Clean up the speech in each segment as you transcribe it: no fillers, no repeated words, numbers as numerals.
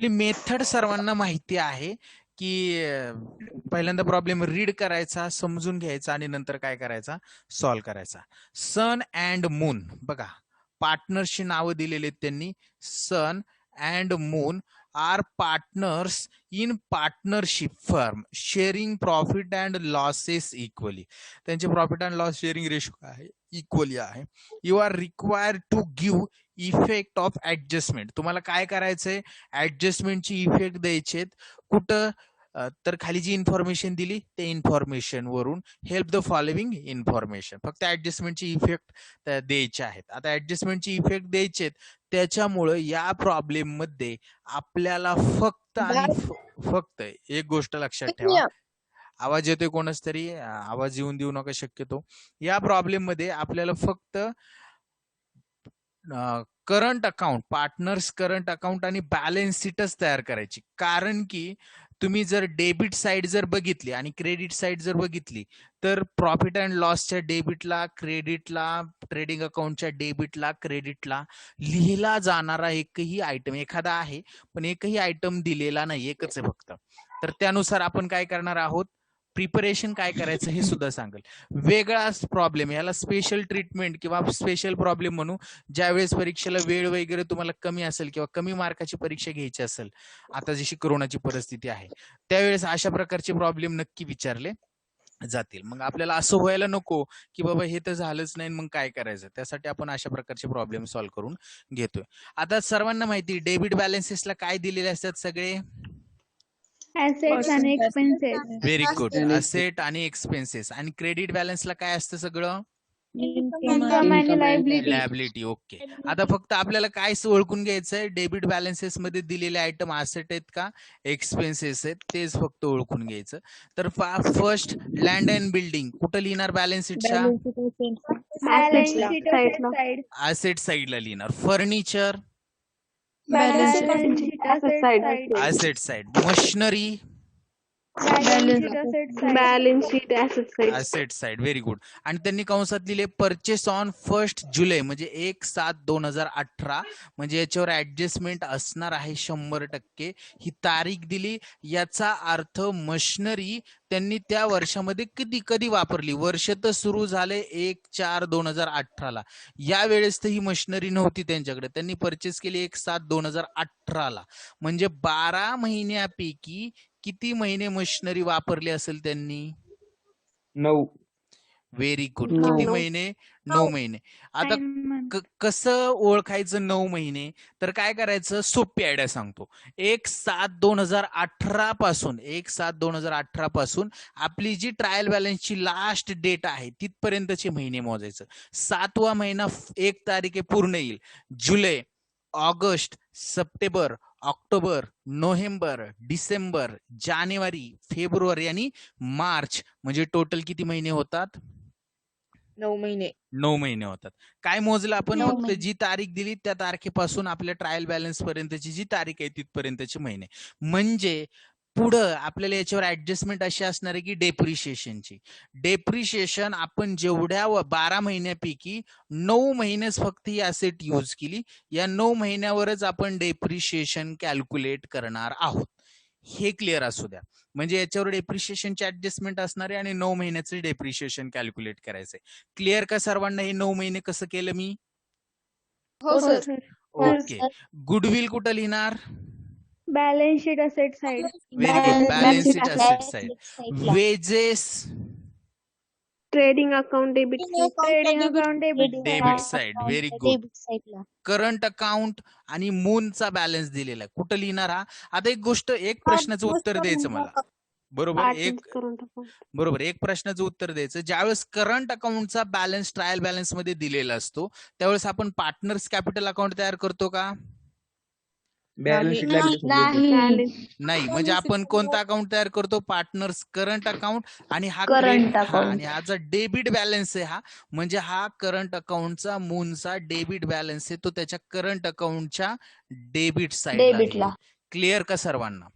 आपली मेथड सर्वांना माहिती आहे की पहिल्यांदा प्रॉब्लेम रीड करायचा, समजून घ्यायचा आणि नंतर काय करायचा, सॉल्व्ह करायचा. सन अँड मून बघा, पार्टनर्सची नावं दिलेली आहेत त्यांनी. Sun and moon are partners in partnership firm sharing profit and losses equally. त्यांचे profit and loss sharing ratio आहे इक्वली आहे. You are required to give effect of adjustment. तुम्हाला काय करायचंय, ऍडजस्टमेंटची इफेक्ट द्यायचे. कुठं तर खाली जी इन्फॉर्मेशन दिली ते इन्फॉर्मेशन वरून हेल्प द फॉलोइंग इन्फॉर्मेशन, फक्त ऍडजस्टमेंटची इफेक्ट द्यायचे आहेत. आता ऍडजस्टमेंटची इफेक्ट द्यायचे, त्याच्यामुळं या प्रॉब्लेम मध्ये आपल्याला फक्त आणि फक्त एक गोष्ट लक्षात ठेवा. आवाज येतोय कोणच तरी, आवाज येऊन देऊ नका शक्यतो. या प्रॉब्लेम मध्ये आपल्याला फक्त current account, partners current account आणि बॅलन्स शीटच तयार करायची. कारण की तुम्ही जर डेबिट साइड जर बघितली आणि क्रेडिट साइड जर बघितली तर प्रॉफिट अँड लॉसच्या डेबिटला, क्रेडिटला, ट्रेडिंग अकाउंटच्या डेबिटला, क्रेडिटला लिहिला जाणारा एकही आयटम, एखादा आहे पण एकही आयटम दिलेला नाही, एकच आहे फक्त. तर त्यानुसार आपण काय करणार आहोत, प्रिपरेशन काय करायचं हे सुद्धा सांगेल. वेगळाच प्रॉब्लेम, याला स्पेशल ट्रीटमेंट किंवा स्पेशल प्रॉब्लेम म्हणू. ज्यावेळेस परीक्षेला वेळ वगैरे तुम्हाला कमी असेल किंवा कमी मार्काची परीक्षा घ्यायची असेल, आता जशी कोरोनाची परिस्थिती आहे, त्यावेळेस अशा प्रकारचे प्रॉब्लेम नक्की विचारले जातील. मग आपल्याला असं व्हायला नको की बाबा हे तर झालंच नाही मग काय करायचं, त्यासाठी आपण अशा प्रकारचे प्रॉब्लेम सॉल्व्ह करून घेतोय. आता सर्वांना माहिती डेबिट बॅलन्सेसला काय दिलेले असतात, सगळे ऍसेट्स आणि एक्सपेन्सेस. व्हेरी गुड, असेट आणि एक्सपेन्सेस. आणि क्रेडिट बॅलन्सला काय असतं, सगळं इन्कम आणि लायबिलिटी. ओके, आता फक्त आपल्याला काय ओळखून घ्यायचंय, डेबिट बॅलन्सेस मध्ये दिलेले आयटम असेट आहेत का एक्सपेन्सेस आहेत, तेच फक्त ओळखून घ्यायचं. तर फर्स्ट लँड अँड बिल्डिंग कुठं लिहिणार, बॅलन्स शीटच्या असेट साइडला लिहिणार. Furniture asset side. Machinery asset side. Very good. आणि त्यांनी कंसात लिहिले परचेस ऑन 1 जुलै म्हणजे 1/7/2018, म्हणजे याच्यावर ऍडजस्टमेंट असणार आहे 100%. ही तारीख दिली, याचा अर्थ मशिनरी त्यांनी त्या वर्षामध्ये कधी कधी वापरली. वर्ष तर सुरू झाले 1/4/2018. यावेळेस तर ही मशिनरी नव्हती त्यांच्याकडे, त्यांनी परचेस केली 1/7/2018. म्हणजे 12 महिन्यापैकी किती महिने मशिनरी वापरली असेल त्यांनी, 9. Very good. किती महिने, 9 महिने. आता कसं ओळखायचं 9 महिने, तर काय करायचं, सोपी आयडिया सांगतो. 1/7/2018 पासून 1/7/2018 पासून आपली जी ट्रायल बॅलन्सची लास्ट डेट आहे तिथपर्यंतचे महिने मोजायचं. 7वा महिना 1 तारीख पूर्ण येईल. जुलै, August, September, October, November, December, जानेवारी, फेब्रुवारी आणि मार्च, म्हणजे टोटल किती महिने होतात, 9 महिने. 9 महिने होतात. काय मोजलं आपण, फक्त जी तारीख दिली त्या तारखेपासून आपल्या ट्रायल बॅलन्स पर्यंतची जी तारीख आहे तिथपर्यंतचे महिने. म्हणजे पुढं आपल्याला याच्यावर ऍडजस्टमेंट अशी असणार आहे की डेप्रिशिएशनची. डेप्रिशिएशन आपण जेवढ्या 12 महिन्यापैकी 9 महिनेच फक्त ही असेट यूज केली, या 9 महिन्यावरच आपण डेप्रिशिएशन कॅल्क्युलेट करणार आहोत. हे क्लिअर असू द्या. म्हणजे याच्यावर डेप्रिशिएशनची ऍडजस्टमेंट असणार आहे आणि 9 महिन्याचं डेप्रिशिएशन कॅल्क्युलेट करायचंय. क्लिअर का सर्वांना हे 9 महिने कसं केलं मी? हो सर. ओके. गुडविल कुठं लिहिणार, balance sheet asset side. Very good, balance sheet asset side. Wedges trading account debit debit side. Very good. Current account आणि मूनचा बॅलन्स दिलेला आहे, कुठं लिहिणार हा? आता एक गोष्ट, एक प्रश्नाचं उत्तर द्यायचं मला, बरोबर, एक प्रश्नाचं उत्तर द्यायचं. ज्यावेळेस करंट अकाउंटचा बॅलन्स ट्रायल बॅलन्स मध्ये दिलेला असतो त्यावेळेस आपण पार्टनर्स कॅपिटल अकाउंट तयार करतो का? नाही. म्हणजे आपण कोणता अकाउंट तयार करतो, पार्टनर्स करंट अकाउंट. आणि हा आणि हा जो डेबिट बॅलन्स आहे, हा म्हणजे हा करंट अकाउंटचा, मूनचा डेबिट बॅलन्स आहे, तो त्याच्या करंट अकाउंटच्या डेबिट साइडला. क्लिअर का सर्वांना?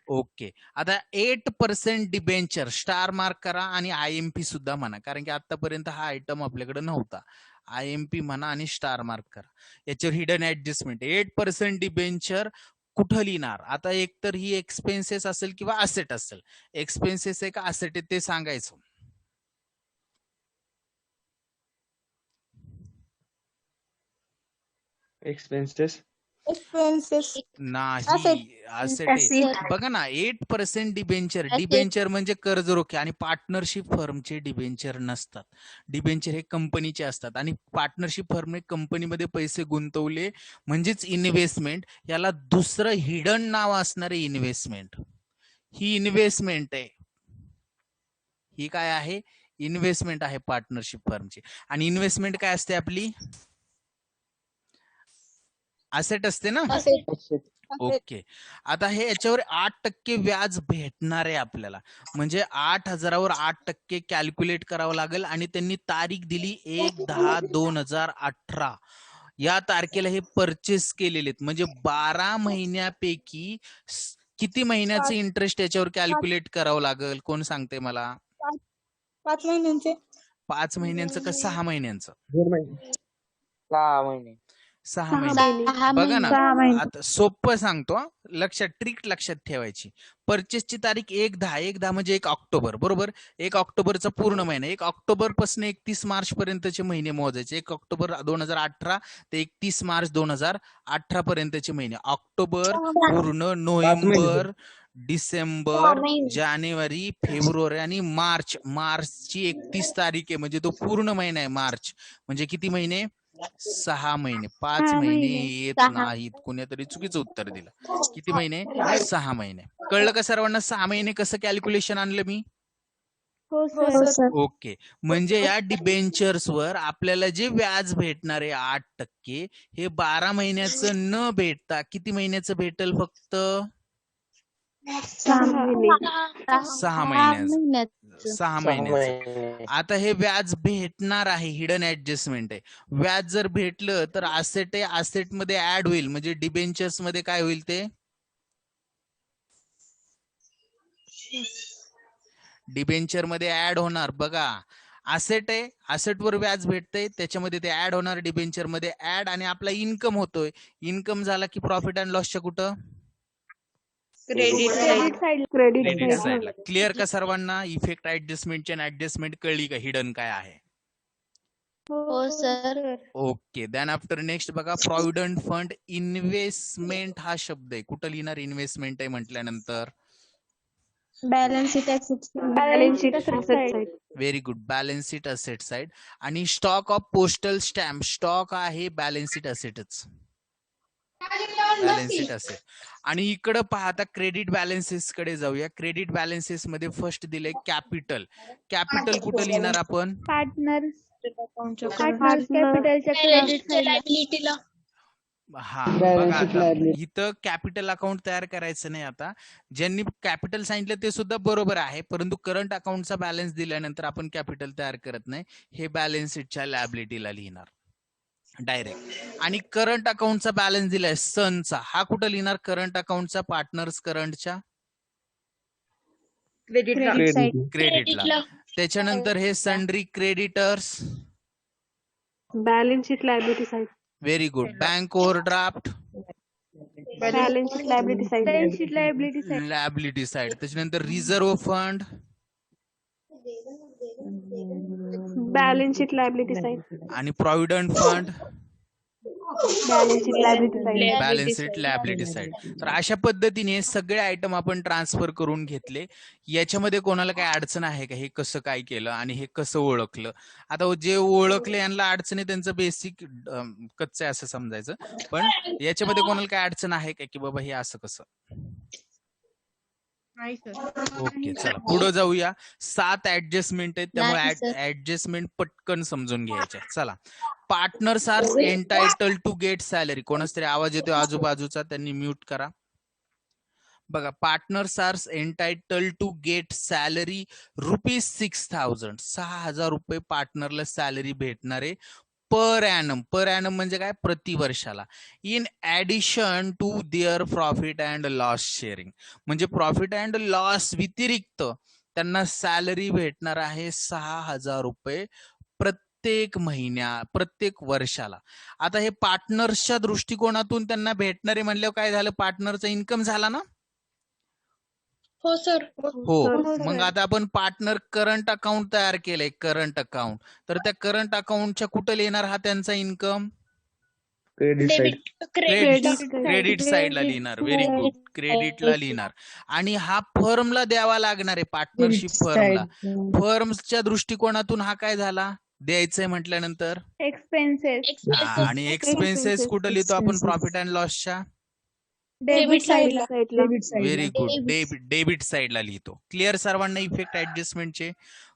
ओके. आता 8% डिबेंचर स्टार मार्क करा आणि IMP सुद्धा म्हणा, कारण की आतापर्यंत हा आयटम आपल्याकडे नव्हता. IMP म्हणा आणि स्टार मार्क करा. याच्यावर हिडन ऍडजस्टमेंट 8% डिबेंचर कुठं लिहिणार? आता एकतर ही एक्सपेन्सेस असेल किंवा असेट असेल. एक्सपेन्सेस आहे का असेट आहे ते सांगायचं. एक्सपेन्सेस नाही असेट आहे. बघा ना 8% डिबेंचर. डिबेंचर म्हणजे कर्ज रोखे आणि पार्टनरशिप फर्मचे डिबेंचर नसतात. डिबेंचर हे कंपनीचे असतात आणि पार्टनरशिप फर्मने कंपनीमध्ये पैसे गुंतवले म्हणजेच इन्व्हेस्टमेंट. याला दुसरं हिडन नाव असणारे इन्व्हेस्टमेंट. ही इन्व्हेस्टमेंट आहे. ही काय आहे? इन्व्हेस्टमेंट आहे पार्टनरशिप फर्मची. आणि इन्व्हेस्टमेंट काय असते आपली? असेट असते ना. ओके. आता हे याच्यावर 8% व्याज भेटणार आहे आपल्याला. म्हणजे 8,000वर 8% कॅल्क्युलेट करावं लागेल आणि त्यांनी तारीख दिली 1/10/2018. या तारखेला हे परचेस केलेले आहेत. म्हणजे 12 महिन्यापैकी किती महिन्याचं इंटरेस्ट याच्यावर कॅल्क्युलेट करावं लागेल? कोण सांगते मला? 5 महिन्यांचे. 5 महिन्यांचं का 6 महिन्यांचं? 2 महिने 6 महिने 6 महिने. बघा ना 6 महिने. आता सोपं सांगतो हा. ट्रिक लक्षात ठेवायची. परचेसची तारीख 1/10 म्हणजे 1 ऑक्टोबर बरोबर. 1 ऑक्टोबरचा पूर्ण महिना. 1 ऑक्टोबर पासून 31 मार्च पर्यंतचे महिने मोजायचे. 1 ऑक्टोबर 2018 ते 31 मार्च 2018 पर्यंतचे महिने. ऑक्टोबर पूर्ण, नोव्हेंबर, डिसेंबर, जानेवारी, फेब्रुवारी आणि मार्च. मार्चची 31 तारीख आहे म्हणजे तो पूर्ण महिना आहे मार्च. म्हणजे किती महिने? 6 महिने. 5 6 महिने महिने. येत नाहीत. कोणीतरी चुकीचं उत्तर दिलं. किती महिने? 6 महिने. कळलं का सर्वांना 6 महिने कसं कॅल्क्युलेशन आणलं मी? हो सर. ओके. म्हणजे या डिबेंचर्सवर आपल्याला जे व्याज भेटणार आहे 8%, हे 12 महिन्याचं न भेटता किती महिन्याचं भेटल? फक्त 6 6 महिन्याचं. 6 6 महिन्याचं. महिने आता हे व्याज भेटणार आहे. हिडन ऍडजस्टमेंट आहे. व्याज जर भेटलं तर असेट आहे. असेट मध्ये ऍड होईल म्हणजे डिबेंचर्स मध्ये काय होईल ते? डिबेंचर मध्ये ऍड होणार. बघा असेट आहे. असेटवर व्याज भेटतंय त्याच्यामध्ये ते ऍड होणार. डिबेंचर मध्ये ऍड आणि आपला इन्कम होतोय. इन्कम झाला की प्रॉफिट अँड लॉसच्या कुठं? Credit credit side. क्रेडिट साइडला. क्लिअर का सर्वांना? इफेक्ट ऍडजस्टमेंटची आणि ऍडजस्टमेंट कळली का? हिडन काय आहे? हो sir. Okay. Then after next बघा प्रॉव्हिडंट फंड इन्व्हेस्टमेंट हा शब्द आहे. कुठं लिहिणार? इन्व्हेस्टमेंट आहे म्हटल्यानंतर balance sheet asset balance sheet side. Very good. Balance sheet asset side. आणि stock of postal stamp. Stock आहे बॅलन्स शीट असेटच. Balance sheet asset. आणि इकडं पाहता क्रेडिट बॅलन्सेस कडे जाऊया. क्रेडिट बॅलन्सेस मध्ये फर्स्ट दिले कॅपिटल. कॅपिटल कुठं लिहिणार आपण? पार्टनर अकाउंटच्या कॅपिटलच्या क्रेडिट साइडला. हा Balance बघा sheet आता liability. इथं कॅपिटल अकाउंट तयार करायचं नाही. आता ज्यांनी कॅपिटल सांगितलं ते सुद्धा बरोबर आहे, परंतु करंट अकाउंटचा बॅलन्स दिल्यानंतर आपण कॅपिटल तयार करत नाही. हे बॅलन्स शीटच्या लॅबिलिटीला लिहिणार डायरेक्ट. आणि करंट अकाउंटचा बॅलन्स दिलाय सनचा, हा कुठं लिहिणार? करंट अकाउंटचा पार्टनर्स करंटच्या क्रेडिटला. त्याच्यानंतर हे sundry creditors balance sheet liability side. Very good. Bank overdraft balance sheet liability side. Balance sheet liability side. Liability side. त्याच्यानंतर reserve fund balance sheet liability side. आणि provident fund balance sheet liability side. Balance sheet liability side. तर अशा पद्धतीने सगळे item आपण transfer करून घेतले. याच्यामध्ये कोणाला काय अडचण आहे का? हे कसं काय केलं आणि हे कसं ओळखलं? आता जे ओळखले यांना अडचण आहे त्यांचं बेसिक कच्चं आहे असं समजायचं. पण याच्यामध्ये कोणाला काय अडचण आहे का की बाबा हे असं कसं? ओके चला पुढे जाऊया. 7 ऍडजस्टमेंट आहेत त्यामुळे ऍडजस्टमेंट पटकन समजून घ्यायच्या. चला. Partners are entitle to get salary. कोणाच तरी आवाज येतोय आजूबाजूचा, त्यांनी म्यूट करा. बघा partners are entitle to get salary ₹6,000. 6,000 रुपये पार्टनरला सॅलरी भेटणारे पर ॲनम. पर ॲनम म्हणजे काय? प्रतिवर्षाला. In addition to their profit and loss sharing. म्हणजे प्रॉफिट अँड लॉस व्यतिरिक्त त्यांना सॅलरी भेटणार आहे 6,000 रुपये प्रत्येक प्रत्येक वर्षाला. आता हे पार्टनर्सच्या दृष्टिकोनातून त्यांना भेटणारे म्हणल्यावर काय झालं, पार्टनरचा इन्कम झाला ना. हो सर. हो, हो, मग सर. आता आपण पार्टनर करंट अकाउंट तयार केलंय, करंट अकाउंट. तर त्या करंट अकाउंटच्या कुठं लिहिणार हा त्यांचा इन्कम? Credit side. क्रेडिट साइडला लिहिणार. व्हेरी गुड, क्रेडिटला लिहिणार. आणि हा फर्मला द्यावा लागणार आहे, पार्टनरशिप फर्मला. फर्मच्या दृष्टिकोनातून हा काय झाला, द्यायचंय म्हटल्यानंतर. एक्सपेन्सेस. आणि एक्सपेन्सेस कुठं लिहितो आपण, प्रॉफिट अँड लॉसच्या डेबिट साईडला. व्हेरी गुड, डेबिट साइडला लिहितो. क्लिअर सर्वांना इफेक्ट ऍडजस्टमेंटचे,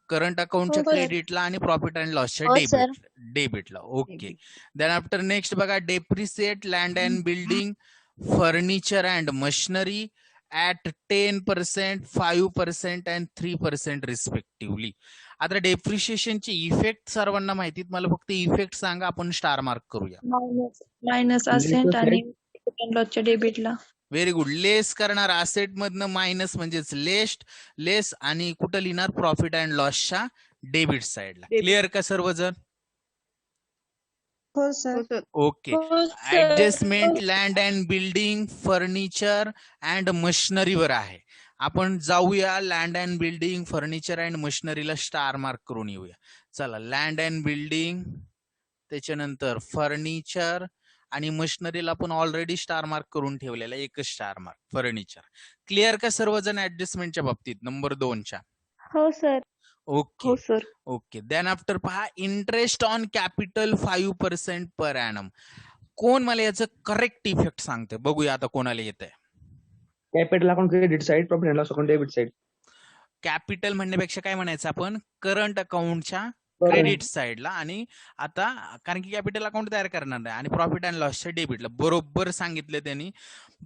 करंट अकाउंटच्या हो, sir. क्रेडिटला आणि प्रॉफिट अँड लॉसच्या हो, sir. डेबिटला. ओके. देन आफ्टर नेक्स्ट बघा, depreciate land and building, furniture and machinery at 10%, 5% and 3% respectively. आता डेप्रिशिएशनचे इफेक्ट सर्वांना माहितीत, मला फक्त इफेक्ट सांगा, आपण स्टार मार्क करूया. मायनस असेट आणि लॉसच्या डेबिटला. Very good. लेस करणार असेट मधनं, मायनस म्हणजेच लेस आणि कुठं लिहिणार, प्रॉफिट अँड लॉसच्या डेबिट साइडला. क्लिअर का सर्वजण? हो sir. Okay. Adjustment land and building, furniture and मशिनरीवर आहे. आपण जाऊया land and building, furniture and मशिनरीला स्टार मार्क करून येऊया. चला, लँड अँड बिल्डिंग, त्याच्यानंतर फर्निचर आणि मशिनरीला आपण ऑलरेडी स्टार मार्क करून ठेवलेला, एकच स्टार मार्क, फर्निचर. क्लिअर का सर्वजण ऍडजस्टमेंटच्या बाबतीत, नंबर 2च्या? हो सर. ओके. हो सर. ओके. देन आफ्टर पहा, interest on capital 5% per annum. कोण मला याचं करेक्ट इफेक्ट सांगते, बघूया आता कोणाला येत आहे. Capital account credit side, profit and loss account debit side. Capital म्हणण्यापेक्षा काय म्हणायचं आपण, करंट अकाउंटच्या क्रेडिट साइडला. आणि आता कारण की कॅपिटल अकाउंट तयार करणार नाही, आणि प्रॉफिट अँड लॉसच्या डेबिटला. बरोबर सांगितलं त्यांनी.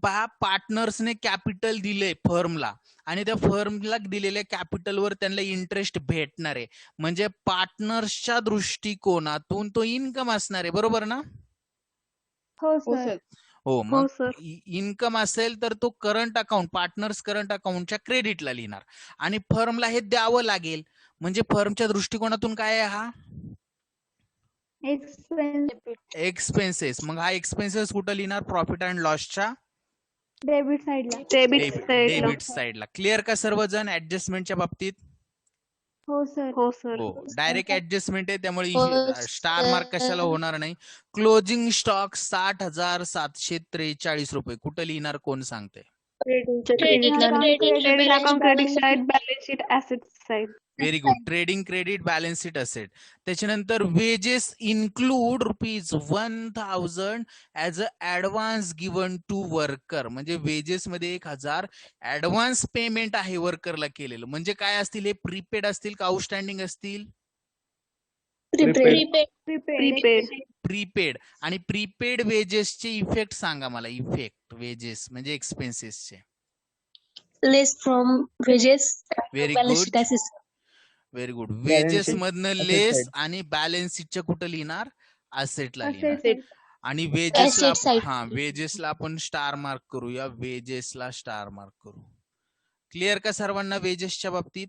पहा, पार्टनर्सने कॅपिटल दिले फर्मला, आणि त्या फर्मला दिलेल्या कॅपिटलवर त्यांना इंटरेस्ट भेटणार आहे, म्हणजे पार्टनर्सच्या दृष्टिकोनातून तो इन्कम असणार आहे. बरोबर ना? हो सर. हो. हो मग सर. इन्कम असेल तर तो करंट अकाउंट, पार्टनर्स करंट अकाउंटच्या क्रेडिटला लिहिणार, आणि फर्मला हे द्यावं लागेल. म्हणजे फर्मच्या दृष्टिकोनातून काय आहे हा, एक्सपेन्सेस. मग हा एक्सपेन्सेस कुठं लिहिणार, प्रॉफिट अँड लॉसच्या डेबिट साईडला. डेबिट साइडला. क्लिअर का सर्वजण ऍडजस्टमेंटच्या बाबतीत? हो सर. हो सर. हो, डायरेक्ट ऍडजस्टमेंट आहे, त्यामुळे हो, स्टार मार्क कशाला होणार नाही. क्लोजिंग स्टॉक 60,743 रुपये कुठं लिहिणार, कोण सांगते? Credit account credit side, balance sheet asset side. Very good. Trading credit, balance sheet asset. त्याच्यानंतर wages include ₹1,000 as a advance given to worker. म्हणजे वेजेस मध्ये 1,000 ऍडव्हान्स पेमेंट आहे वर्करला केलेलं. म्हणजे काय असतील हे, प्रीपेड असतील का आउटस्टँडिंग असतील? प्रीपेड. आणि प्रीपेड वेजेसचे इफेक्ट सांगा मला. इफेक्ट वेजेस म्हणजे एक्सपेन्सेसचे. Less from wages. Very balance good, sheet asset. Very good. Balance wages sheet, मधनं asset लेस side. आणि बॅलन्स शीटच्या कुठं लिहिणार, असेटला लिहिणार. असेट. आणि वेजेसला, Asset side. हा, वेजेसला आपण स्टार मार्क करूया, वेजेसला स्टार मार्क करू. क्लिअर का सर्वांना वेजेसच्या बाबतीत?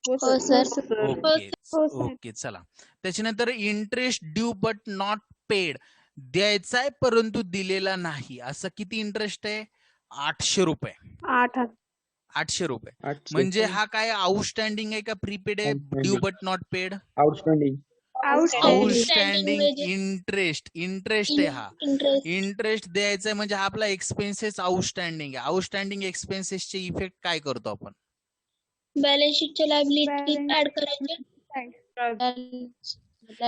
हो सर. ओके. हो सर. ओके. चला, त्याच्यानंतर interest due but not paid, द्यायचाय परंतु दिलेला नाही. असं किती इंटरेस्ट आहे, 800 रुपये. 800 रुपये. म्हणजे हा काय आउटस्टँडिंग आहे का प्रीपेड आहे? Due but not paid, outstanding. Outstanding interest आहे हा. इंटरेस्ट. इंटरेस्ट द्यायचा आहे म्हणजे हा आपला एक्सपेन्सेस आउटस्टँडिंग आहे. आउटस्टँडिंग एक्सपेन्सेसचे इफेक्ट काय करतो आपण? बॅलन्स शीटच्या लायबिलिटी ऍड करायचे.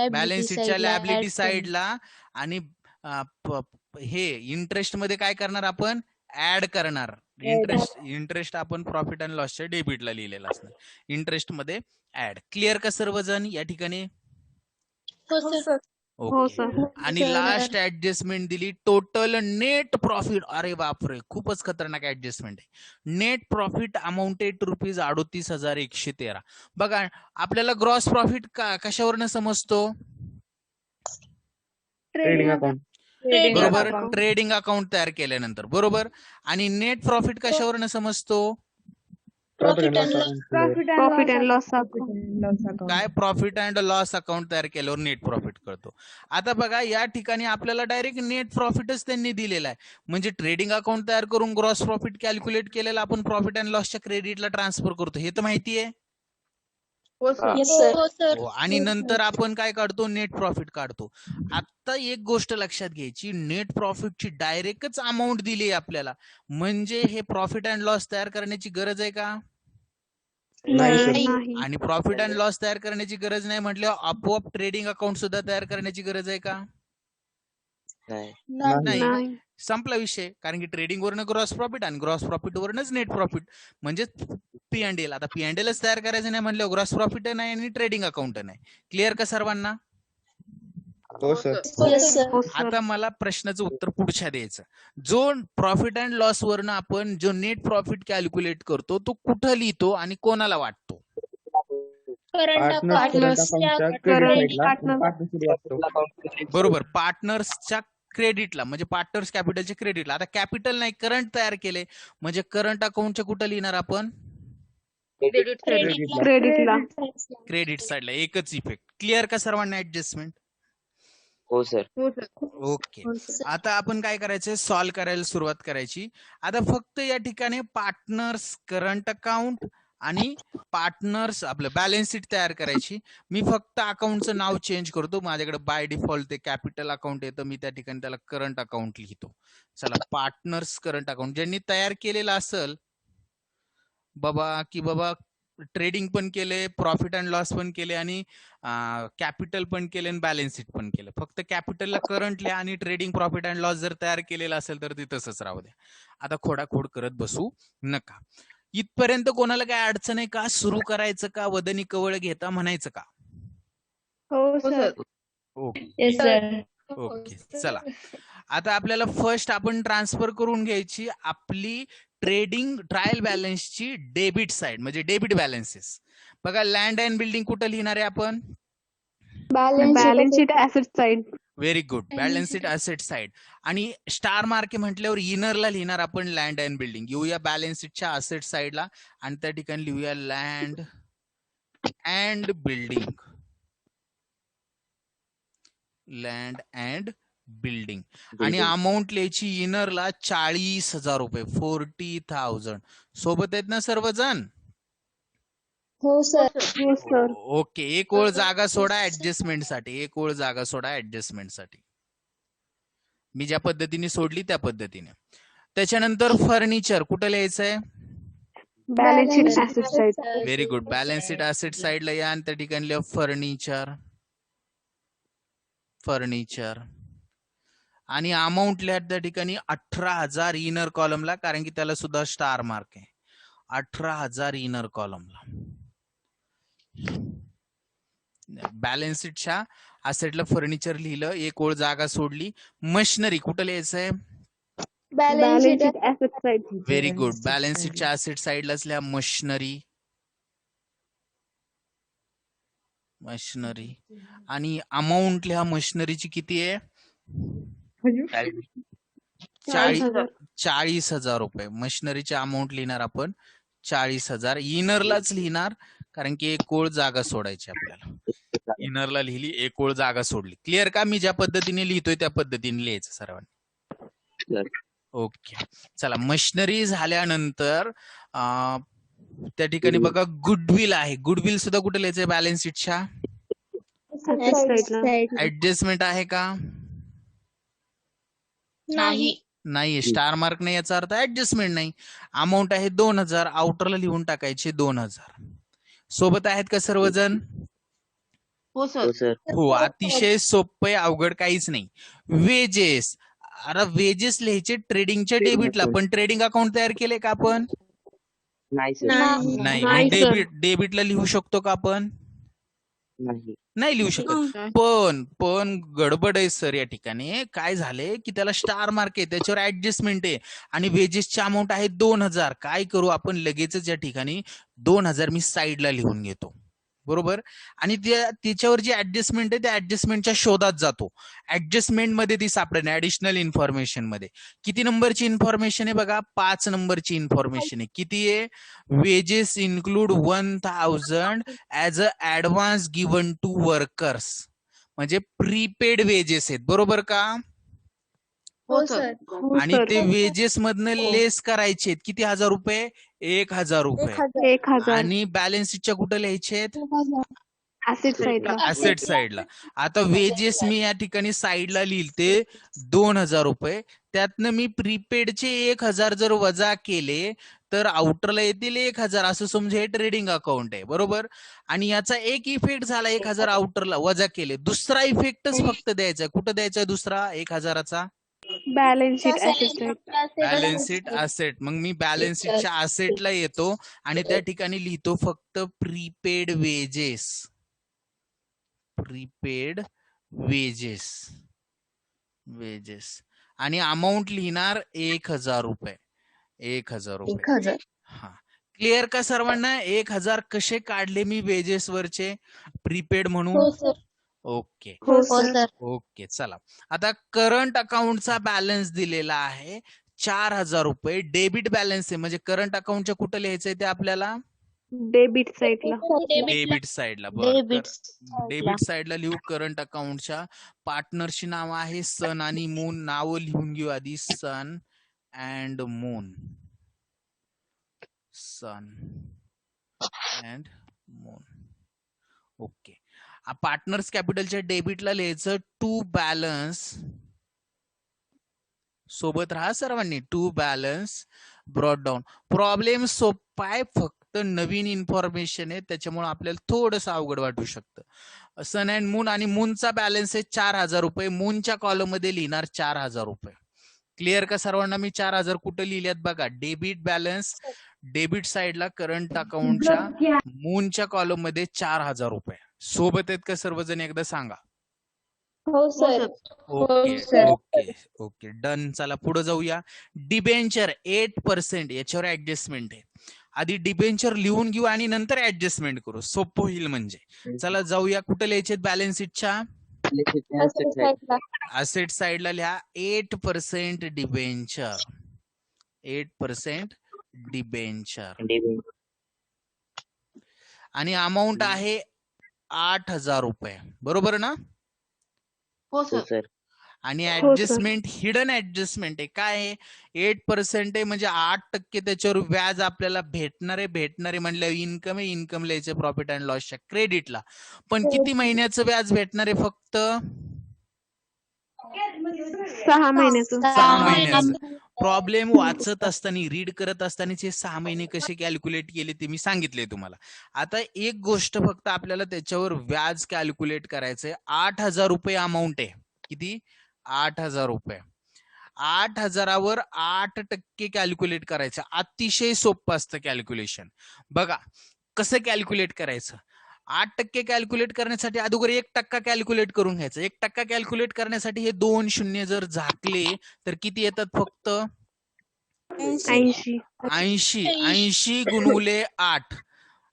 बॅलन्स शीटच्या लायबिलिटी साइडला. आणि हे इंटरेस्ट मध्ये काय करणार आपण, ऍड करणार. इंटरेस्ट आपण प्रॉफिट अँड लॉसच्या डेबिटला लिहिलेला असणार, इंटरेस्ट मध्ये ऍड. क्लिअर का सर्वजण या ठिकाणी? हो सर. हो ओके. सर. आणि लास्ट ऍडजस्टमेंट दिली, टोटल नेट प्रॉफिट. अरे बापरे, खूपच खतरनाक ऍडजस्टमेंट आहे. Net profit amounted to ₹38,113. बघा, आपल्याला ग्रॉस प्रॉफिट कशावरनं समजतो? Trading account. बरोबर, ट्रेडिंग अकाउंट तयार केल्यानंतर. बरोबर. आणि नेट प्रॉफिट कशावरनं समजतो? Profit and Profit loss and account केलंय. Profit and loss account. काय प्रॉफिट अँड लॉस अकाउंट तयार केल्यावर नेट प्रॉफिट करतो. आता बघा या ठिकाणी आपल्याला डायरेक्ट नेट प्रॉफिटच त्यांनी दिलेला आहे. म्हणजे ट्रेडिंग अकाउंट तयार करून ग्रॉस प्रॉफिट कॅल्क्युलेट केलेला आपण प्रॉफिट अँड लॉसच्या क्रेडिटला ट्रान्सफर करतो हे तर माहिती आहे. Yes, sir. हो, sir. हो, आणि नंतर आपण काय काढतो नेट प्रॉफिट काढतो. आता एक गोष्ट लक्षात घ्यायची नेट प्रॉफिटची डायरेक्टच अमाऊंट दिली आहे आपल्याला म्हणजे हे प्रॉफिट अँड लॉस तयार करण्याची गरज आहे का. नाही सर. नाही. आणि प्रॉफिट अँड लॉस तयार करण्याची गरज नाही म्हटल्यावर आपोआप ट्रेडिंग अकाउंट सुद्धा तयार करण्याची गरज आहे का. नाही. नाही. संपला विषय कारण की ट्रेडिंग वरनं ग्रॉस प्रॉफिट आणि ग्रॉस प्रॉफिट वरनच नेट प्रॉफिट म्हणजे पी अँड एल. आता पी अँड एलच तयार करायचं नाही म्हणलं ग्रॉस प्रॉफिट नाही आणि ट्रेडिंग अकाउंट नाही. क्लिअर का सर्वांना. हो सर. Yes, sir. हो सर. आता मला प्रश्नाचं उत्तर पुढच्या द्यायचं. जो प्रॉफिट अँड लॉस वरनं आपण जो नेट प्रॉफिट कॅल्क्युलेट करतो तो कुठं लिहितो आणि कोणाला वाटतो. Current partners account. करंट अकाउंटच्या क्रेडिट Current साईडला partner. पार्टनरशिप वाटतो. बरोबर पार्टनर्सच्या क्रेडिटला म्हणजे पार्टनर्स कॅपिटलच्या क्रेडिटला. आता कॅपिटल नाही करंट तयार केले म्हणजे करंट अकाउंटच्या कुठं लिहिणार आपण Credit ला. क्रेडिट साईडला. एकच इफेक्ट. क्लिअर का सर्वांना ऍडजस्टमेंट. हो सर. ओके. आता आपण काय करायचंय सॉल्व्ह करायला सुरुवात करायची. आता फक्त या ठिकाणी पार्टनर्स करंट अकाउंट आणि पार्टनर्स आपलं बॅलन्स शीट तयार करायची. मी फक्त अकाउंटचं नाव चेंज करतो. माझ्याकडे बाय डिफॉल्ट ते कॅपिटल अकाउंट येतं मी त्या ठिकाणी त्याला करंट अकाउंट लिहितो. चला पार्टनर्स करंट अकाउंट ज्यांनी तयार केलेलं असेल बाबा ट्रेडिंग पण केले प्रॉफिट अँड लॉस पण केले आणि कॅपिटल पण केले आणि बॅलन्स शीट पण केलं. फक्त कॅपिटलला करंट लिहा आणि ट्रेडिंग प्रॉफिट अँड लॉस जर तयार केलेला असेल तर ते तसंच राहू द्या. आता खोडाखोड करत बसू नका. इथपर्यंत कोणाला काय अडचण आहे का. सुरू करायचं का वदनी कवळ घेता म्हणायचं का. हो sir. Okay Yes, sir. Okay चला आता आपल्याला फर्स्ट आपण ट्रान्सफर करून घ्यायची आपली ट्रेडिंग ट्रायल बॅलन्सची डेबिट साइड म्हणजे डेबिट बॅलन्सेस. बघा लँड अँड बिल्डिंग कुठं लिहिणार आहे आपण. Balance sheet asset side. Very good. Balance sheet asset side आणि स्टार मार्क म्हटल्यावर इनरला लिहिणार आपण लँड अँड बिल्डिंग. येऊया बॅलन्स शीटच्या असेट साइडला आणि त्या ठिकाणी लिहूया land and building. Land and building आणि अमाऊंट लिहायची इनरला 40,000 रुपये 40,000. सोबत आहेत ना सर्वजण. हो सर. हो सर. ओके. एक ओळ जागा सोडा ऍडजस्टमेंट साठी. एक ओळ जागा सोडा ऍडजस्टमेंट साठी. मी ज्या पद्धतीने सोडली त्या पद्धतीने. त्याच्यानंतर फर्निचर कुठं लिहायचंय. Balance sheet asset side. Very good. Balance sheet asset साइडला या आणि त्या ठिकाणी लिहा फर्निचर. फर्निचर आणि अमाऊंट लिहा त्या ठिकाणी 18,000 इनर कॉलमला कारण की त्याला सुद्धा स्टार मार्क आहे. 18,000 इनर कॉलमला. बॅलन्स शीटच्या असेटला फर्निचर लिहिलं. एक ओळ जागा सोडली. मशिनरी कुठं लिहायचंय. Balance sheet asset side. Very good. Balance शीटच्या असेट साइडलाच लिहा मशिनरी. मशिनरी आणि अमाऊंट लिहा मशिनरीची किती आहे 40,000 रुपये. मशिनरीची अमाऊंट लिहिणार आपण 40,000. इनरलाच लिहिणार कारण की एक ओळ जागा सोडायची आपल्याला. इनरला लिहिली एक ओळ जागा सोडली. क्लिअर का. मी ज्या पद्धतीने लिहितोय त्या पद्धतीने लिहायचं सर्वांनी. ओके चला मशिनरी झाल्यानंतर त्या ठिकाणी बघा गुडविल आहे. गुडविल सुद्धा कुठे लिहायचंय बॅलन्स शीटच्या ऍडजस्टमेंट आहे का. नाही. नाहीये. स्टार मार्क नाही याचा अर्थ ऍडजस्टमेंट नाही. अमाऊंट आहे 2,000. आउटरला लिहून टाकायचे 2,000. सोबत आहेत का सर्वजण. हो सर. हो अतिशय सोपे अवघड काहीच नाही. वेजेस. अरे वेजेस लिहायचे ट्रेडिंगच्या डेबिटला पण ट्रेडिंग अकाउंट तयार केले का आपण. नाही सर. नाही. नाही, sir. डेबिटला लिहू शकतो का आपण. नाही. नाही लिहू शकत. पण गडबड आहे सर या ठिकाणी. काय झालंय की त्याला स्टार मार्क आहे त्याच्यावर ऍडजस्टमेंट आहे आणि वेजेसची अमाऊंट आहे 2,000. काय करू आपण लगेचच या ठिकाणी 2,000 मी साईडला लिहून घेतो. बरोबर. आणि त्याच्यावर जी ऍडजस्टमेंट आहे त्या ऍडजस्टमेंटच्या शोधात जातो. ऍडजस्टमेंट मध्ये ती सापडेल ऍडिशनल इन्फॉर्मेशन मध्ये. किती नंबरची इन्फॉर्मेशन आहे बघा? 5 नंबरची इन्फॉर्मेशन आहे. किती आहे? Wages include 1000 as a advance given to workers. म्हणजे प्रीपेड वेजेस आहेत, बरोबर का? हो सर. आणि ते वेजेस मधनं लेस करायचे आहेत. किती हजार रुपये? 1000 रुपये. 1000 आणि बॅलन्स शीटच्या कुठं लिहायचे आहेत? ऍसेट साईडला. ऍसेट साईडला. आता वेजेस मी या ठिकाणी साईडला लिहिलते 2000 रुपये. त्यातनं मी प्रीपेडचे 1000 जर वजा केले तर आउटरला येतील 1000, असं समजा हे ट्रेडिंग अकाउंट आहे, बरोबर. आणि याचा एक इफेक्ट झाला 1000 आउटरला वजा केले. दुसरा इफेक्टच फक्त द्यायचा. कुठं द्यायचा दुसरा 1000चा? Balance sheet asset side. Balance sheet asset. मग मी बॅलन्स शीटच्या असेटला येतो आणि त्या ठिकाणी लिहितो फक्त प्रीपेड वेजेस. Prepaid wedges. आणि अमाऊंट लिहिणार 1000 रुपये. 1000 रुपये. 1000. हा, क्लिअर का सर्वांना? 1000 कसे काढले मी वेजेस वरचे प्रीपेड म्हणून? ओके हो सर. ओके. चला आता करंट अकाउंटचा बॅलन्स दिलेला आहे 4000 रुपये. डेबिट बॅलन्स आहे म्हणजे करंट अकाउंटच्या कुठं लिहायचंय ते आपल्याला? डेबिट साईडला. डेबिट साईडला. डेबिट साईडला लिहू करंट अकाउंटच्या. पार्टनरची नाव आहे सन आणि मून. नाव लिहून घेऊ आधी. Sun and moon. Sun and moon. Okay. Partners कॅपिटलच्या डेबिटला लिहायचं टू बॅलन्स. सोबत राहा सर्वांनी. To balance brought down. Problem सोपा आहे, फक्त नवीन इन्फॉर्मेशन आहे त्याच्यामुळे आपल्याला थोडंसं अवघड वाटू शकतं. सन अँड मून. आणि मूनचा बॅलन्स आहे 4000 रुपये. मूनच्या कॉलम मध्ये लिहिणार 4000 रुपये. क्लिअर का सर्वांना? मी 4000 कुठं लिहिल्यात बघा? डेबिट बॅलन्स, डेबिट साईडला करंट अकाउंटच्या मूनच्या कॉलम मध्ये 4000 रुपये. सोबत आहेत का सर्वजण? एकदा सांगा. हो sir. Okay okay okay done. चला पुढे जाऊया. डिबेंचर 8%. याच्यावर ऍडजस्टमेंट आहे. आधी डिबेंचर लिहून घेऊ आणि नंतर ऍडजस्टमेंट करू, सोपं होईल म्हणजे. चला जाऊया. कुठे लिहायचे बॅलन्स शीटच्या? असेट साईडला लिहा 8% डिबेंचर. 8% डिबेंचर. आणि अमाऊंट आहे 8000 रुपये, बरोबर ना? हो सर. आणि ऍडजस्टमेंट हिडन ऍडजस्टमेंट आहे. काय आहे? 8% आहे म्हणजे 8% त्याच्यावर व्याज आपल्याला भेटणारे म्हणलं इन्कम आहे. इन्कम लिहायचे प्रॉफिट अँड लॉसच्या क्रेडिटला. पण किती महिन्याचं व्याज भेटणार आहे? फक्त 6 महिन्याचं. 6 महिन्याचं. प्रॉब्लेम वाचत असताना, रीड करत असतानाचे 6 महिने कसे कॅल्क्युलेट केले ते मी सांगितले तुम्हाला. आता एक गोष्ट फक्त आपल्याला त्याच्यावर व्याज कॅल्क्युलेट करायचंय. 8000 रुपये अमाऊंट आहे. किती? 8000 रुपये. 8000वर 8% कॅल्क्युलेट करायचं. अतिशय सोपं असतं कॅल्क्युलेशन. बघा कसं कॅल्क्युलेट करायचं. 8% कॅल्क्युलेट करण्यासाठी अगोदर 1% कॅल्क्युलेट करून घ्यायचं. 1% कॅल्क्युलेट करण्यासाठी हे 2 शून्य जर झाकले तर किती येतात? फक्त 80. 80 गुणुले 8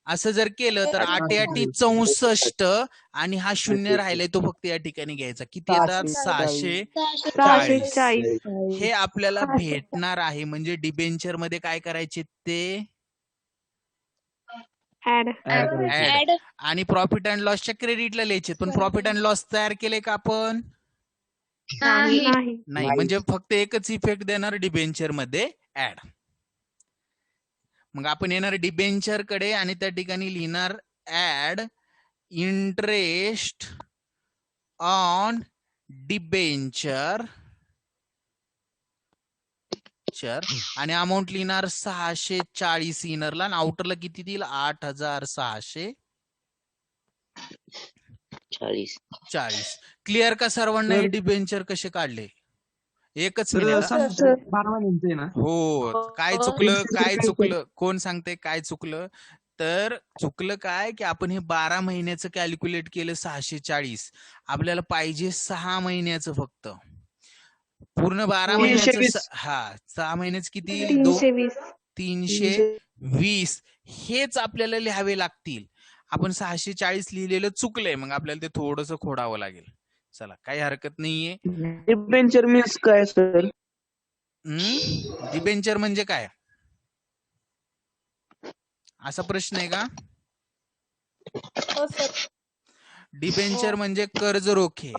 असं जर केलं तर 8 8 64 आणि हा शून्य राहिलाय तो फक्त या ठिकाणी घ्यायचा. किती येतात? 640. 640. हे आपल्याला भेटणार आहे. म्हणजे डिबेंचर मध्ये काय करायचे ते ऍड. ऍड. आणि प्रॉफिट अँड लॉसच्या क्रेडिटला लिहायचे. पण प्रॉफिट अँड लॉस तयार केले का आपण? नाही. नाही. म्हणजे फक्त एकच इफेक्ट देणार डिबेंचर मध्ये, ऍड. मग आपण येणार डिबेंचर कडे आणि त्या ठिकाणी लिहिणार ऍड इंटरेस्ट ऑन डिबेंचर आणि अमाऊंट लिहिणार 640 इनरला आणि आउटरला किती देईल? 8640. क्लिअर का सर्वांना? हे डिबेंचर कसे काढले? एकच मिनिट. 12 महिन्यांचं आहे ना? हो. काय चुकलं? कोण सांगते काय चुकलं? तर चुकलं काय की आपण हे 12 महिन्याचं कॅल्क्युलेट केलं 640. आपल्याला पाहिजे 6 महिन्याचं फक्त. पूर्ण 12 महिन्याचं. हा, 6 महिन्याचं किती? 320. 320. हेच आपल्याला लिहावे लागतील. आपण 640 लिहिलेलं चुकलंय, मग आपल्याला ते थोडंसं खोडावं लागेल. चला, काही हरकत नाहीये. डिबेंचर मीन्स काय सर? डिबेंचर म्हणजे काय, असा प्रश्न आहे का? हो सर. डिबेंचर म्हणजे कर्ज रोखे.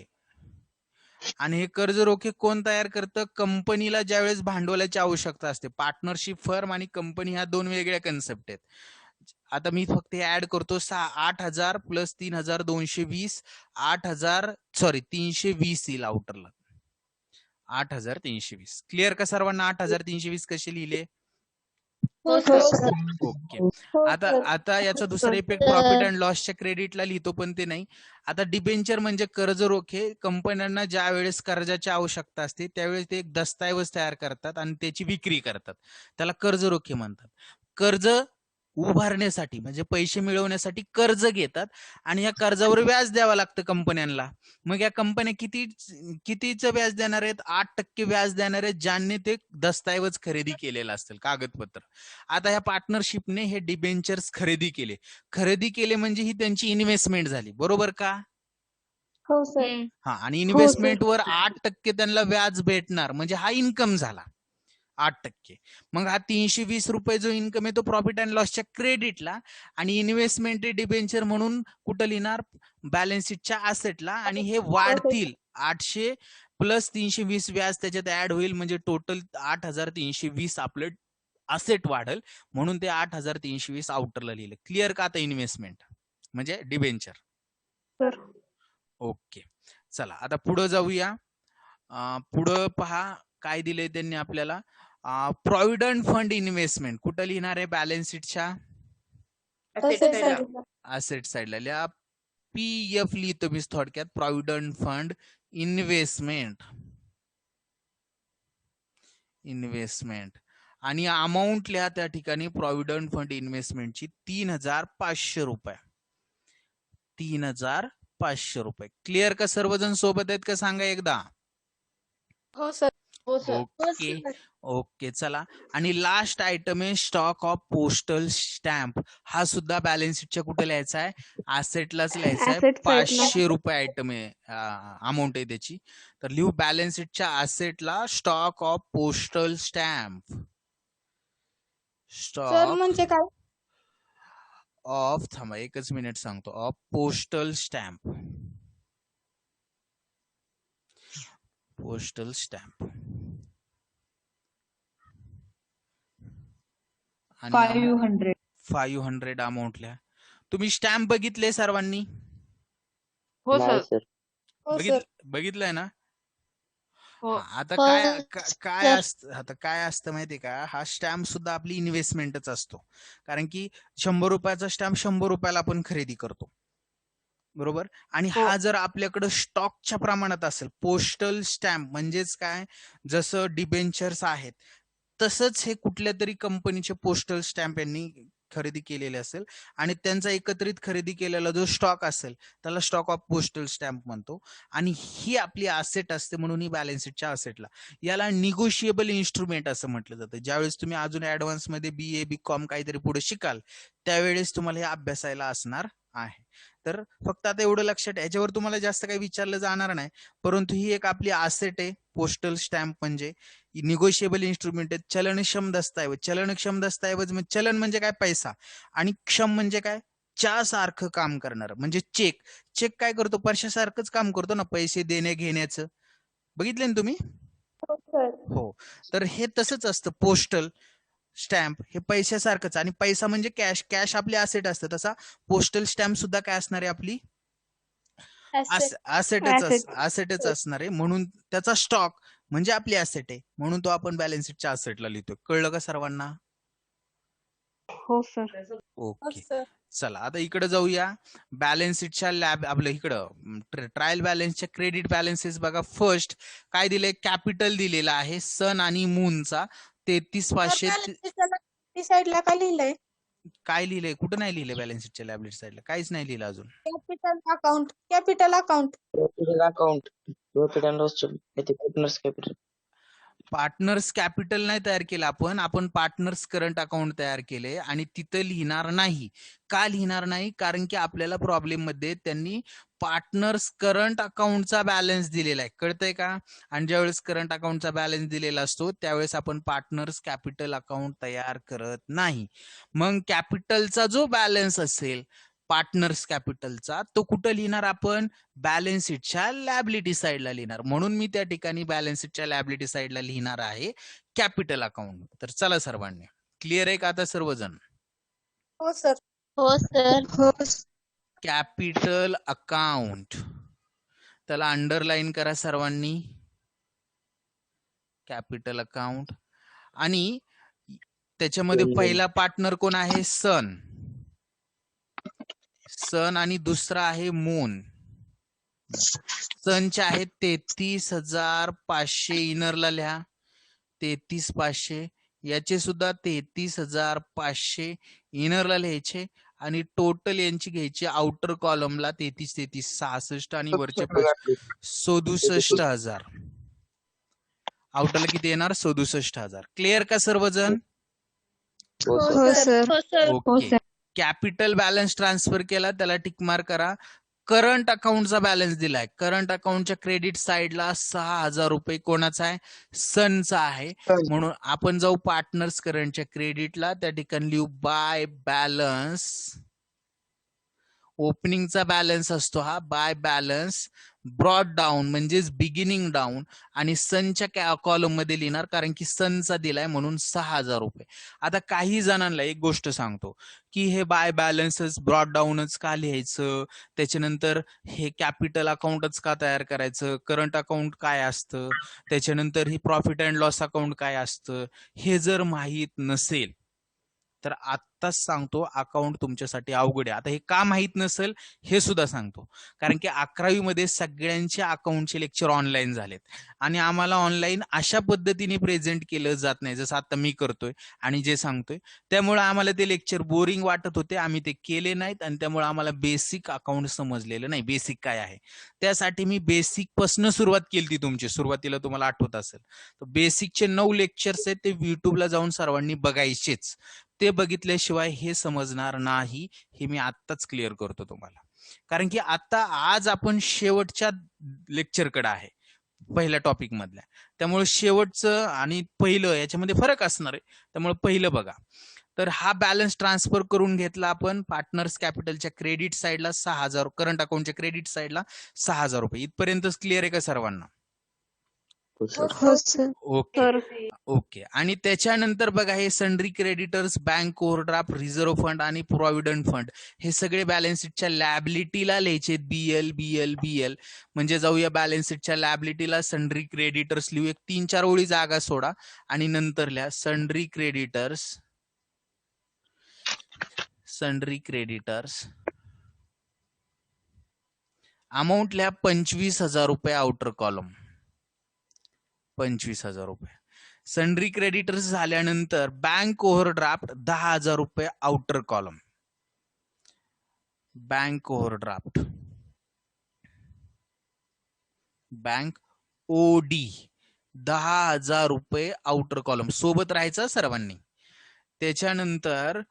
आणि हे कर्ज रोखे कोण तयार करतं? कंपनीला ज्यावेळेस भांडवलाची आवश्यकता असते. पार्टनरशिप फर्म आणि कंपनी ह्या दोन वेगळ्या कन्सेप्ट आहेत. आता मी फक्त हे ऍड करतो. 8,000 प्लस 3,220 320 येईल आउटरला. 8,320. क्लिअर का सर्वांना? 8,320 कसे लिहिले? हो सर. ओके. आता याचा दुसरा इफेक्ट प्रॉफिट अँड लॉसच्या क्रेडिटला लिहितो, पण ते नाही. आता डिबेंचर म्हणजे कर्ज रोखे. कंपन्यांना ज्या वेळेस कर्जाची आवश्यकता असते त्यावेळेस ते एक दस्तऐवज तयार करतात आणि त्याची विक्री करतात. त्याला कर्ज रोखे म्हणतात. कर्ज उभारण्यासाठी म्हणजे पैसे मिळवण्यासाठी कर्ज घेतात आणि या कर्जावर व्याज द्यावं लागतं कंपन्यांना. मग या कंपन्या कितीचं व्याज देणार आहेत? 8% व्याज देणार आहेत, ज्यांनी ते दस्तऐवज खरेदी केलेलं असेल, कागदपत्र. आता ह्या पार्टनरशिपने हे डिबेंचर्स खरेदी केले म्हणजे ही त्यांची इन्व्हेस्टमेंट झाली, बरोबर का? हो सर. हा, आणि इन्व्हेस्टमेंटवर 8% त्यांना व्याज भेटणार म्हणजे हा इन्कम झाला 8%. मग हा 320 रुपये जो इन्कम आहे तो प्रॉफिट अँड लॉसच्या क्रेडिटला, आणि इन्व्हेस्टमेंट डिबेंचर म्हणून कुठं लिहिणार? बॅलन्स शीटच्या असेटला. आणि हे वाढतील. 800 प्लस 320 व्याज त्याच्यात ऍड होईल म्हणजे टोटल 8,320 आपलं असेट वाढल, म्हणून ते 8,320 आउटरला लिहिलं. क्लिअर का आता? इन्व्हेस्टमेंट म्हणजे डिबेंचर. सर. ओके, चला आता पुढे जाऊया. पुढं पहा काय दिलंय त्यांनी आपल्याला. प्रॉव्हिडंट फंड इन्व्हेस्टमेंट कुठं लिहिणार आहे? बॅलन्स शीटच्या असेट साइडला लिहा. PF लिहितो मी थोडक्यात, प्रॉव्हिडंट फंड इन्व्हेस्टमेंट. आणि अमाऊंट लिहा त्या ठिकाणी प्रॉव्हिडंट फंड इन्व्हेस्टमेंटची 3,500 रुपये. 3,500 रुपये. क्लिअर का? सर्वजण सोबत आहेत का? सांगा एकदा. हो सर. ओके ओके, चला. आणि लास्ट आयटम आहे स्टॉक ऑफ पोस्टल स्टॅम्प. हा सुद्धा बॅलन्स शीटच्या कुठे लिहायचा आहे? असेटलाच लिहायचा आहे. Asset side ला. 500 रुपये आयटम आहे, अमाऊंट आहे त्याची. तर लिहू बॅलन्स शीटच्या असेटला stock of postal stamp. Stock म्हणजे काय? ऑफ, थांबा एकच मिनिट सांगतो, of postal stamp. Postal stamp आणि 500 अमाऊंट लिहा. तुम्ही स्टॅम्प बघितले सर्वांनी? हो सर. बघितलंय ना? हो. आता काय असतं माहितीये का? हा स्टॅम्प सुद्धा आपली इन्व्हेस्टमेंटच असतो, कारण की 100 रुपयाचा स्टॅम्प 100 रुपयाला आपण खरेदी करतो, बरोबर? आणि हा जर आपल्याकडे स्टॉकच्या प्रमाणात असेल, पोस्टल स्टॅम्प म्हणजेच काय? जसं डिबेंचर्स आहेत तसंच हे कुठल्या तरी कंपनीचे पोस्टल स्टॅम्प यांनी खरेदी केलेले असेल आणि त्यांचा एकत्रित खरेदी केलेला जो स्टॉक असेल त्याला स्टॉक ऑफ पोस्टल स्टॅम्प म्हणतो. आणि ही आपली असेट असते, म्हणून ही बॅलन्स शीटच्या असेटला. याला निगोशिएबल इन्स्ट्रुमेंट असं म्हटलं जातं. ज्यावेळेस तुम्ही अजून ऍडव्हान्स मध्ये BA BCom काहीतरी पुढे शिकाल त्यावेळेस तुम्हाला हे अभ्यासायला असणार आहे. तर फक्त आता एवढं लक्षात, याच्यावर तुम्हाला जास्त काही विचारलं जाणार नाही, परंतु ही एक आपली असेट आहे. पोस्टल स्टॅम्प म्हणजे निगोशिएबल इन्स्ट्रुमेंट आहे. चलनक्षम दस्तऐवज. चलनक्षम दस्तऐवज म्हणजे चलन म्हणजे काय? पैसा. आणि क्षम म्हणजे काय? च्या सारखं काम करणार. म्हणजे चेक. चेक काय करतो? पैशासारखंच काम करतो ना, पैसे देणे घेण्याचं. बघितले ना तुम्ही? हो. तर हे तसंच असतं. पोस्टल स्टॅम्प हे पैशासारखंच, आणि पैसा म्हणजे कॅश. कॅश आपली असेट असतं, तसा पोस्टल स्टॅम्प सुद्धा काय असणार आहे? आपली असेटच असणार आहे. म्हणून त्याचा स्टॉक म्हणजे आपली असेट आहे, म्हणून तो आपण बॅलन्स शीटच्या असेटला लिहितो. कळलं का सर्वांना? हो सर. ओके, चला आता इकडे जाऊया. बॅलन्स शीटच्या आपलं इकडं ट्रायल बॅलन्सच्या क्रेडिट बॅलन्सेस बघा. फर्स्ट काय दिलंय? कॅपिटल दिलेला आहे सन आणि मूनचा 33,500. साईडला काय लिहिलंय? काय लिहिलंय? कुठं नाही लिहिलंय बॅलन्स शीटच्या लॅबलेट साईडला? काहीच नाही लिहिलं अजून. Capital account. Profit and loss capital. Partners capital नाही तयार केलं आपण पार्टनर्स करंट अकाउंट तयार केले आणि तिथं लिहिणार नाही. का लिहिणार नाही? कारण की आपल्याला प्रॉब्लेम मध्ये त्यांनी पार्टनर्स करंट अकाउंटचा बॅलन्स दिलेला आहे, कळतंय का? आणि ज्यावेळेस करंट अकाउंटचा बॅलन्स दिलेला असतो त्यावेळेस आपण पार्टनर्स कॅपिटल अकाउंट तयार करत नाही. मग कॅपिटलचा जो बॅलन्स असेल पार्टनर्स कॅपिटलचा तो कुठं लिहिणार आपण? बॅलन्स शीटच्या लॅबिलिटी साईडला लिहिणार. म्हणून मी त्या ठिकाणी बॅलन्स शीटच्या लॅबिलिटी साईडला लिहिणार आहे कॅपिटल अकाउंट. तर चला सर्वांनी, क्लिअर आहे का आता सर्वजण? हो सर. हो सर. हो कॅपिटल अकाउंट, त्याला अंडरलाईन करा सर्वांनी, कॅपिटल अकाउंट. आणि त्याच्यामध्ये पहिला पार्टनर कोण आहे? सन. सन आणि दुसरा आहे मून. सनचे आहेत 33,500, इनरला लिहा 33,500. याचे सुद्धा 33,500 इनरला लिहायचे आणि टोटल यांची घ्यायची आउटर कॉलमला 33 66 आणि वरच्या 67,000. आउटरला किती येणार? 67,000. क्लिअर का सर्वजण? हो सर. हो sir. Okay. Capital balance transfer केला, त्याला टिक मार्क करा. करंट अकाउंटचा बॅलन्स दिलाय. करंट अकाउंटच्या क्रेडिट साइडला 6,000 रुपये कोणाचा आहे? सनचा आहे. म्हणून आपण जाऊ पार्टनर्स करंटच्या क्रेडिटला, त्या ठिकाणी लिहू बाय बॅलन्स. ओपनिंगचा बॅलन्स असतो हा, बाय बॅलन्स ब्रॉड डाऊन म्हणजेच बिगिनिंग डाऊन, आणि सनच्या कॉलम मध्ये लिहिणार कारण की सनचा दिलाय म्हणून 6,000 रुपये. आता काही जणांना एक गोष्ट सांगतो की हे बाय बॅलन्सच ब्रॉड डाऊनच का लिहायचं, त्याच्यानंतर हे कॅपिटल अकाउंटच का तयार करायचं, करंट अकाउंट काय असतं, त्याच्यानंतर हे प्रॉफिट अँड लॉस अकाउंट काय असतं, हे जर माहीत नसेल तर आत्ताच सांगतो अकाउंट तुमच्यासाठी अवघड आहे. आता हे का माहित नसेल हे सुद्धा सांगतो, कारण की 11वी मध्ये सगळ्यांचे अकाउंटचे लेक्चर ऑनलाईन झालेत आणि आम्हाला ऑनलाईन अशा पद्धतीने प्रेझेंट केलं जात नाही जसं आता मी करतोय आणि जे सांगतोय. त्यामुळे आम्हाला ते लेक्चर बोरिंग वाटत होते, आम्ही ते केले नाहीत आणि त्यामुळे आम्हाला बेसिक अकाउंट समजलेलं नाही, बेसिक काय आहे. त्यासाठी मी बेसिक पासून सुरुवात केली तुमची, सुरुवातीला तुम्हाला आठवत असेल तर बेसिकचे 9 लेक्चर्स आहेत, ते युट्यूबला जाऊन सर्वांनी बघायचेच. ते बघितल्याशिवाय हे समजणार नाही, हे मी आत्ताच क्लिअर करतो तुम्हाला. कारण की आता आज आपण शेवटच्या लेक्चरकडे आहे, पहिल्या टॉपिक मधल्या, त्यामुळे शेवटचं आणि पहिलं याच्यामध्ये फरक असणार आहे, त्यामुळे पहिलं बघा. तर हा बॅलन्स ट्रान्सफर करून घेतला आपण पार्टनर्स कॅपिटलच्या क्रेडिट साइडला 6,000, करंट अकाउंटच्या क्रेडिट साइडला 6,000 रुपये. इथपर्यंतच क्लिअर आहे का सर्वांना? हो सर. Okay okay. आणि त्याच्यानंतर बघा हे sundry creditors, bank overdraft, reserve fund आणि प्रॉव्हिडंट फंड हे सगळे बॅलन्स शीटच्या लॅबिलिटीला लिहायचे. बीएल बीएल बीएल म्हणजे जाऊया बॅलन्स शीटच्या लॅबिलिटीला सन्ड्री क्रेडिटर्स लिहू. एक 3-4 ओळी जागा सोडा आणि नंतर लिहा sundry creditors, sundry creditors. Amount लिहा 25,000 रुपये आउटर कॉलम, 25,000 रुपये. सन्ड्री क्रेडिटर्स झाल्यानंतर बँक ओव्हरड्राफ्ट 10,000 रुपये outer column, bank overdraft, bank OD 10,000 रुपये आउटर कॉलम, सोबत राहायचं सर्वांनी. त्याच्यानंतर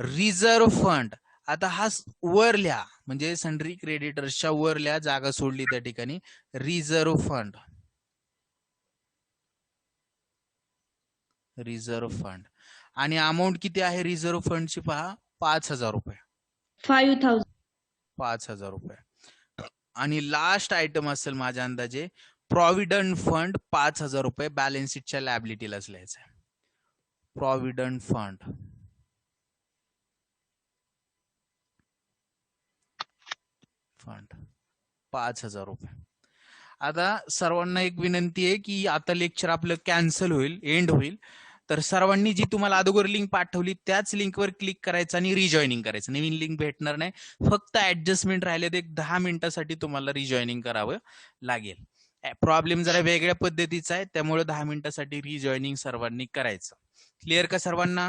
रिझर्व्ह फंड, आता हा वर लिहा म्हणजे सन्ड्री क्रेडिटर्सच्या वर लिहा, जागा सोडली त्या ठिकाणी. Reserve fund, reserve fund. आणि अमाऊंट किती आहे रिझर्व्ह फंडची पहा, 5,000 रुपये, 5,000 रुपये. आणि लास्ट आयटम असेल माझ्या अंदाजे प्रॉव्हिडंट फंड 5,000 रुपये, बॅलन्स शीटच्या लॅबिलिटीलाच लिहायचं आहे. प्रॉव्हिडंट फंड, फंड 5,000 रुपये. आता सर्वांना एक विनंती आहे की आता लेक्चर आपलं कॅन्सल होईल, एंड होईल, तर सर्वांनी जी तुम्हाला अगोदर लिंक पाठवली त्याच लिंकवर क्लिक करायचं आणि रिजॉईनिंग करायचं. नवीन लिंक भेटणार नाही, फक्त ऍडजस्टमेंट राहिले तर एक 10 मिनिटासाठी तुम्हाला रिजॉईनिंग करावं लागेल. प्रॉब्लेम जरा वेगळ्या पद्धतीचा आहे, त्यामुळे 10 मिनिटासाठी रिजॉईनिंग सर्वांनी करायचं. क्लिअर का सर्वांना?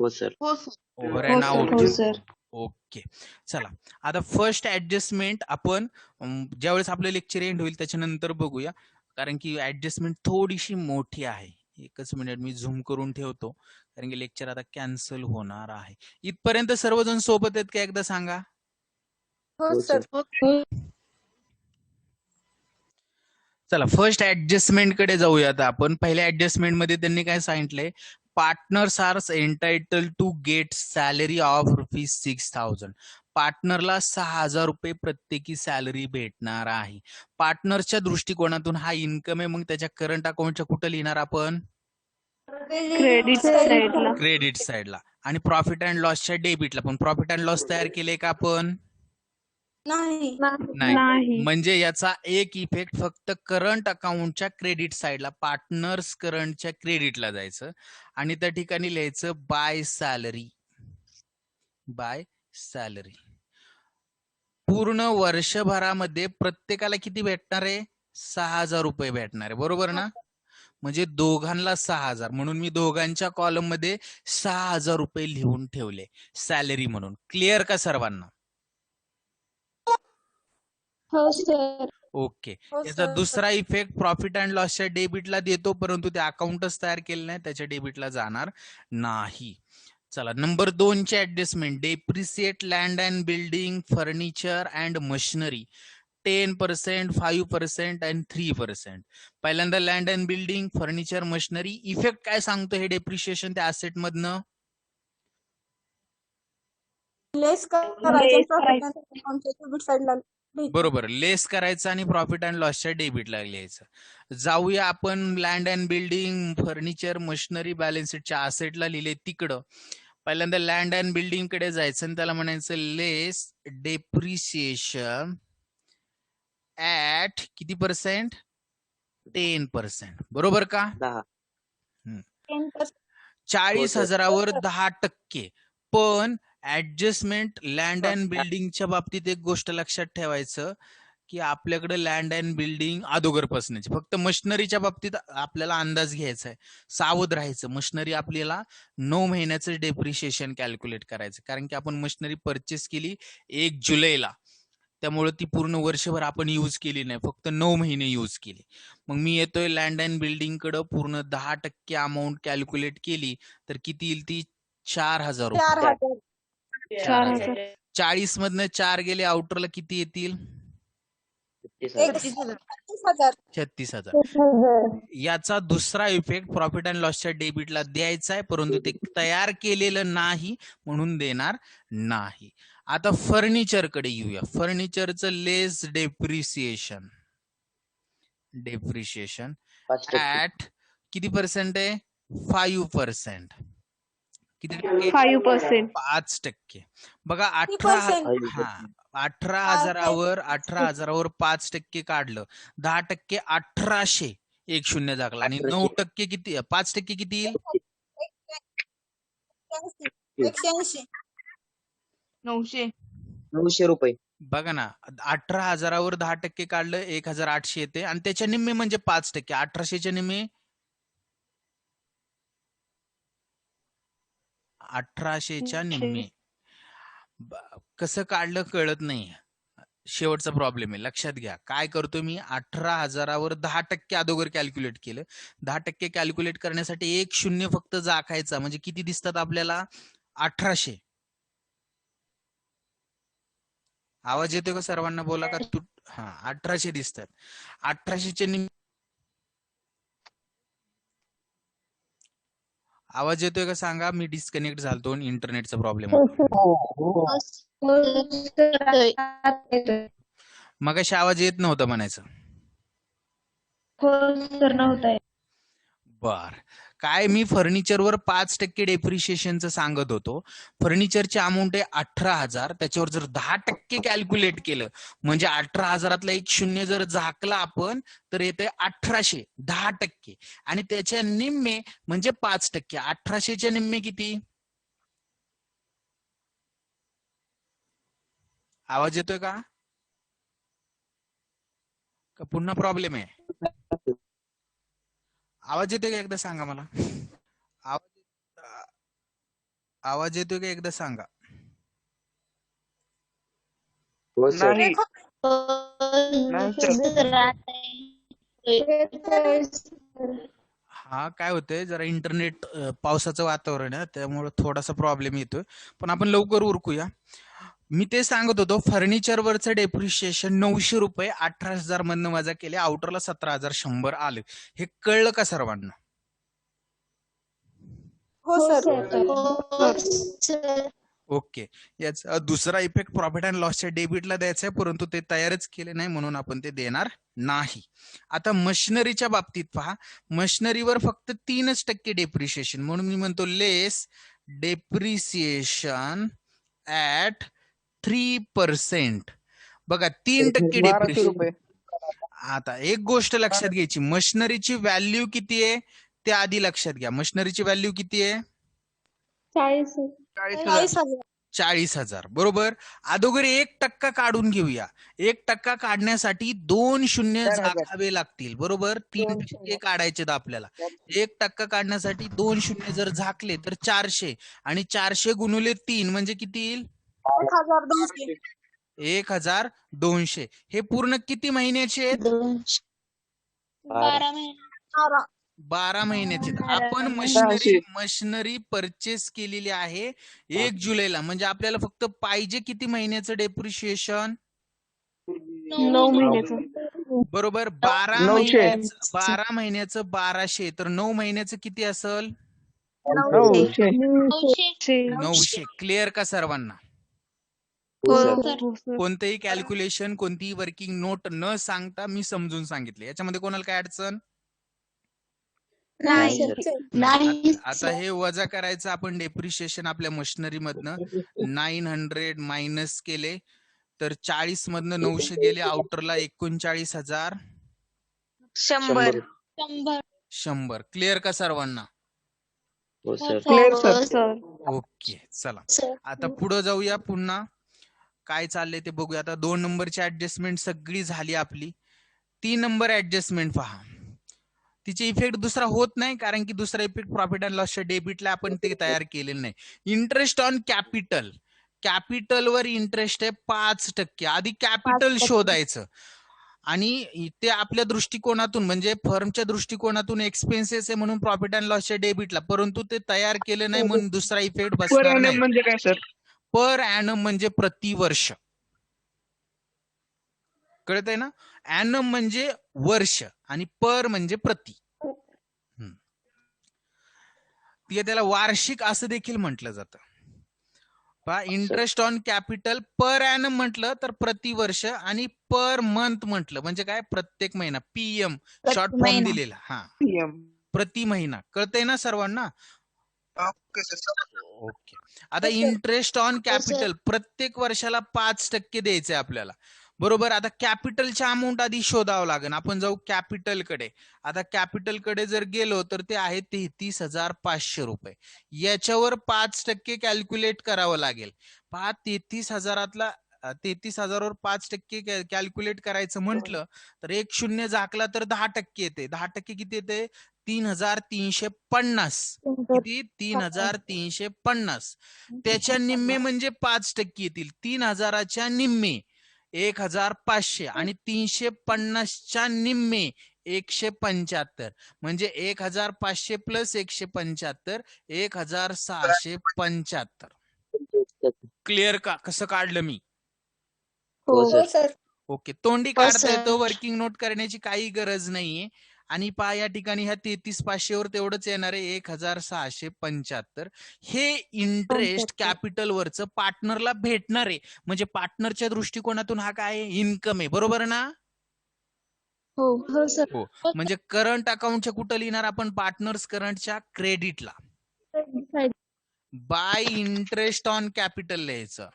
हो सर. Over and out. हो सर. ओके. चला आता फर्स्ट ऍडजस्टमेंट आपण ज्यावेळेस आपलं लेक्चर एंड होईल त्याच्यानंतर बघूया. कारण की ऍडजस्टमेंट थोडीशी मोठी आहे. एकच मिनिट मी झूम करून ठेवतो कारण की लेक्चर आता कॅन्सल होणार आहे. इथपर्यंत सर्वजण सोबत आहेत का एकदा सांगा. हो सर. चला फर्स्ट ऍडजस्टमेंट कडे जाऊयात आपण. पहिल्या ऍडजस्टमेंट मध्ये त्यांनी काय सांगितलंय, partners are entitle to get salary of ₹6,000. पार्टनरला 6,000 रुपये प्रत्येकी सॅलरी भेटणार आहे. पार्टनरच्या दृष्टिकोनातून हा इन्कम आहे. मग त्याच्या करंट अकाउंटच्या कुठं लिहिणार आपण, क्रेडिट साइडला. क्रेडिट साइडला. आणि प्रॉफिट अँड लॉसच्या डेबिटला. पण प्रॉफिट अँड लॉस तयार केले का आपण, नाही. नाही. म्हणजे याचा एक इफेक्ट फक्त करंट अकाउंटच्या क्रेडिट साइडला, पार्टनर्स करंटच्या क्रेडिटला जायचं आणि त्या ठिकाणी लिहायचं बाय सॅलरी. Bye salary. पूर्ण वर्षभरामध्ये प्रत्येकाला किती भेटणार आहे, 6,000 रुपये भेटणार आहे, बरोबर ना. म्हणजे दोघांना 6,000, म्हणून मी दोघांच्या कॉलम मध्ये 6,000 रुपये लिहून ठेवले सॅलरी म्हणून. क्लिअर का सर्वांना. हो सर. ओके. हो याचा सर. दुसरा इफेक्ट प्रॉफिट अँड लॉसच्या डेबिटला देतो, परंतु ते अकाउंटच तयार केलं नाही, त्याच्या डेबिटला जाणार नाही. चला नंबर 2 चे adjustment, depreciate land and building, furniture and machinery 10%, 5% आणि 3%. पहिल्यांदा land and building, furniture, machinery. Effect काय सांगतो हे डेप्रिशिएशन त्या ऍसेट मधनं, लेस करायचं बरोबर, लेस करायचं आणि प्रॉफिट अँड लॉसच्या डेबिटला लिहायचं. जाऊया आपण land and building, furniture, machinery balance शीटच्या असेटला लिहिले तिकडं. पहिल्यांदा लँड अँड बिल्डिंग कडे जायचं आणि त्याला म्हणायचं लेस डेप्रिसिएशन ऍट किती पर्सेंट, 10%, बरोबर का. 10. 40,000वर 10%. पण ऍडजस्टमेंट लँड अँड बिल्डिंगच्या बाबतीत एक गोष्ट लक्षात ठेवायचं की आपल्याकडे लँड अँड बिल्डिंग अगोदरपासूनच, फक्त मशिनरीच्या बाबतीत आपल्याला अंदाज घ्यायचा आहे, सावध राहायचं. मशिनरी आपल्याला 9 महिन्याचं डेप्रिशिएशन कॅल्क्युलेट करायचं, कारण की आपण मशिनरी परचेस केली 1 जुलैला, त्यामुळे ती पूर्ण वर्षभर आपण यूज केली नाही, फक्त 9 महिने यूज केली. मग मी येतोय लँड अँड बिल्डिंग कडे, पूर्ण 10% अमाऊंट कॅल्क्युलेट केली तर किती येईल ती, 4,000 रुपये. 4,000. 40 मधनं 4 गेले, आउटरला किती येतील, 36,000. याचा दुसरा इफेक्ट प्रॉफिट अँड लॉसच्या डेबिटला द्यायचा आहे, परंतु ते तयार केलेलं नाही म्हणून देणार नाही. आता फर्निचर कडे येऊया. फर्निचरचं लेस डेप्रिसिएशन, डेप्रिशिएशन 5%. ऍट किती पर्सेंट आहे, 5%. किती टक्के, 5%. 5%. बघा 18,000वर 5% काढलं, 10% 1,800, 1 शून्य दाखला, आणि 9% किती, 5% किती येईल, 900 रुपये. बघा ना. 18,000वर 10% काढलं 1,800 येते, आणि त्याच्या निम्मे म्हणजे 5%, 1,800च्या निम्मे 1,800च्या निम्मे. कसं काढलं कळत नाही, शेवटचा प्रॉब्लेम आहे. लक्षात घ्या, काय करतो मी, 18,000वर 10% अगोदर कॅल्क्युलेट केलं. 10% कॅल्क्युलेट करण्यासाठी 1 शून्य फक्त जाखायचा, म्हणजे किती दिसतात आपल्याला, 1,800. आवाज येतोय का सर्वांना, बोला का तू. 1,800 दिसतात. 1,800च्या निम्मे, आवाज येतोय का सांगा. मी डिस्कनेक्ट झालतो, इंटरनेटचा प्रॉब्लेम होता. मगाशी आवाज येत नव्हता म्हणायचं. बर, काय मी फर्निचरवर 5% डेप्रिशिएशनचं सांगत होतो. फर्निचरची अमाऊंट आहे 18,000, त्याच्यावर जर 10% कॅल्क्युलेट केलं, म्हणजे 18,000तला 1 शून्य जर झाकला आपण, तर येते 1,800, 10%, आणि त्याच्या निम्मे म्हणजे 5%. 1,800च्या निम्मे किती, आवाज येतोय का पुन्हा प्रॉब्लेम आहे. आवाज येतोय का एकदा सांगा मला. आवाज येतोय का एकदा सांगा. हो सर. हा काय होतंय जरा इंटरनेट पावसाचं वातावरण आहे त्यामुळे थोडासा प्रॉब्लेम येतोय पण आपण लवकर उरकूया. मी ते सांगत होतो फर्निचरवरचं डेप्रिशिएशन 900 रुपये 18,000 मधनं वजा केले आउटरला 17,100 आले. हे कळलं का सर्वांना? हो सर. हो सर. ओके. याचा दुसरा इफेक्ट प्रॉफिट अँड लॉसच्या डेबिटला द्यायचा आहे परंतु ते तयारच केले नाही म्हणून आपण ते देणार नाही. आता मशिनरीच्या बाबतीत पहा, मशिनरीवर फक्त 3% डेप्रिशिएशन म्हणून मी म्हणतो लेस डेप्रिसिएशन ऍट 3%. बघा 3% डेप्रिशिएशन. आता एक गोष्ट लक्षात घ्यायची, मशिनरीची व्हॅल्यू किती आहे ते आधी लक्षात घ्या. मशिनरीची व्हॅल्यू किती आहे? 40,000. 40,000 बरोबर. अगोदर 1% काढून घेऊया. 1% काढण्यासाठी 2 शून्य जागावे लागतील बरोबर. 3 टक्के काढायचे आपल्याला. 1% काढण्यासाठी 2 शून्य जर झाकले तर 400 आणि 400 गुणिले 3 म्हणजे किती येईल? 1,200. 1,200. हे पूर्ण किती महिन्याचे आहेत? 12 महिने. 12 महिन्याचे. आपण मशिनरी परचेस केलेली आहे 1 जुलैला म्हणजे आपल्याला फक्त पाहिजे किती महिन्याचं डेप्रिशिएशन? 9 महिन्याचं. बरोबर. 12 महिन्याचं 1200 तर 9 महिन्याचं किती असेल? 900. क्लिअर का सर्वांना? हो सर. कोणतेही कॅल्क्युलेशन कोणतीही वर्किंग नोट न सांगता मी समजून सांगितले. याच्यामध्ये कोणाला काय अडचण? नाही. आता हे वजा करायचं आपण डेप्रिशिएशन आपल्या मशिनरी मधनं 900 मायनस केले तर 40 मधनं 900 गेले आउटरला 39,000 100. क्लिअर का सर्वांना? हो सर. सर. ओके चला आता पुढे जाऊया. पुन्हा काय चाललंय ते बघूया. आता 2 नंबरची ऍडजस्टमेंट सगळी झाली आपली. 3 नंबर ऍडजस्टमेंट पहा. तिचे इफेक्ट दुसरा होत नाही कारण की दुसरा इफेक्ट प्रॉफिट अँड लॉसच्या डेबिटला आपण ते तयार केलेलं नाही. Interest on capital. कॅपिटलवर इंटरेस्ट आहे 5%. आधी कॅपिटल शोधायचं आणि ते आपल्या दृष्टिकोनातून म्हणजे फर्मच्या दृष्टिकोनातून एक्सपेन्सेस आहे म्हणून प्रॉफिट अँड लॉसच्या डेबिटला, परंतु ते तयार केलं नाही म्हणून दुसरा इफेक्ट बसणार नाही. म्हणजे काय सर? पर ॲनम म्हणजे प्रतिवर्ष. कळतंय ना? ॲनम म्हणजे वर्ष आणि पर म्हणजे प्रति. त्याला वार्षिक असं देखील म्हटलं जातं. पहा, interest on capital per annum म्हटलं तर प्रतिवर्ष आणि पर मंथ म्हटलं म्हणजे काय? प्रत्येक महिना. PM शॉर्ट फॉर्म दिलेला. हा, प्रति महिना. कळतंय ना सर्वांना? ओके. आता इंटरेस्ट ऑन कॅपिटल प्रत्येक वर्षाला 5% द्यायचंय आपल्याला बरोबर. आता कॅपिटलच्या अमाऊंट आधी शोधावं लागेल. आपण जाऊ कॅपिटल कडे. आता कॅपिटल कडे जर गेलो तर ते आहे 33,500 रुपये. याच्यावर 5% कॅल्क्युलेट करावं लागेल. पहा 33,000 वर 5% कॅल्क्युलेट करायचं म्हटलं तर 1 शून्य झाकला तर 10% येते. 10% किती येते? 3,350. किती? 3,350. त्याच्या निम्मे म्हणजे 5% येतील. 3,000च्या निम्मे 1,500 आणि 350च्या निम्मे 175 म्हणजे 1,500 प्लस 175 1,675. क्लिअर का? कसं काढलं मी? हो सर. ओके. तोंडी काढता येतो, वर्किंग नोट करण्याची काही गरज नाहीये. आणि पहा या ठिकाणी ह्या 33,500 वर तेवढंच येणार आहे 1,675. हे इंटरेस्ट कॅपिटल वरचं पार्टनरला भेटणार आहे म्हणजे पार्टनरच्या दृष्टिकोनातून हा काय इन्कम आहे. बरोबर ना? हो सर. हो. म्हणजे करंट अकाउंटच्या कुठं लिहिणार आपण? पार्टनर्स करंटच्या क्रेडिटला. बाय इंटरेस्ट ऑन कॅपिटल लिहायचं.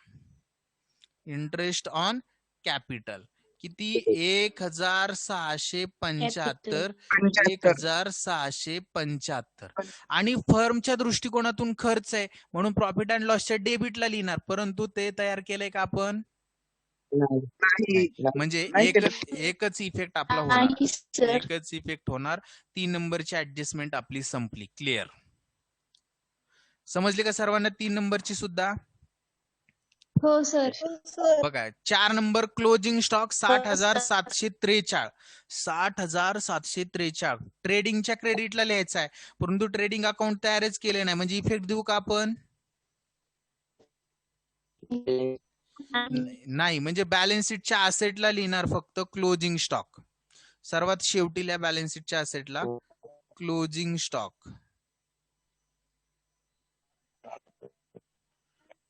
इंटरेस्ट ऑन कॅपिटल किती? 1,675 1,675. आणि फर्मच्या दृष्टिकोनातून खर्च आहे म्हणून प्रॉफिट अँड लॉसच्या डेबिटला लिहिणार, परंतु ते तयार केलंय का आपण? म्हणजे एकच इफेक्ट आपला होणार. एकच इफेक्ट होणार. 3 नंबरची ऍडजस्टमेंट आपली संपली. क्लिअर? समजले का सर्वांना 3 नंबरची सुद्धा? हो सर. बघा 4 नंबर क्लोजिंग स्टॉक 60,743. 60,743 ट्रेडिंगच्या क्रेडिटला लिहायचं आहे, परंतु ट्रेडिंग अकाउंट तयारच केले नाही, म्हणजे इफेक्ट देऊ का आपण? नाही, म्हणजे बॅलन्स शीटच्या असेटला लिहिणार फक्त क्लोजिंग स्टॉक. सर्वात शेवटीला बॅलन्स शीटच्या असेटला closing stock.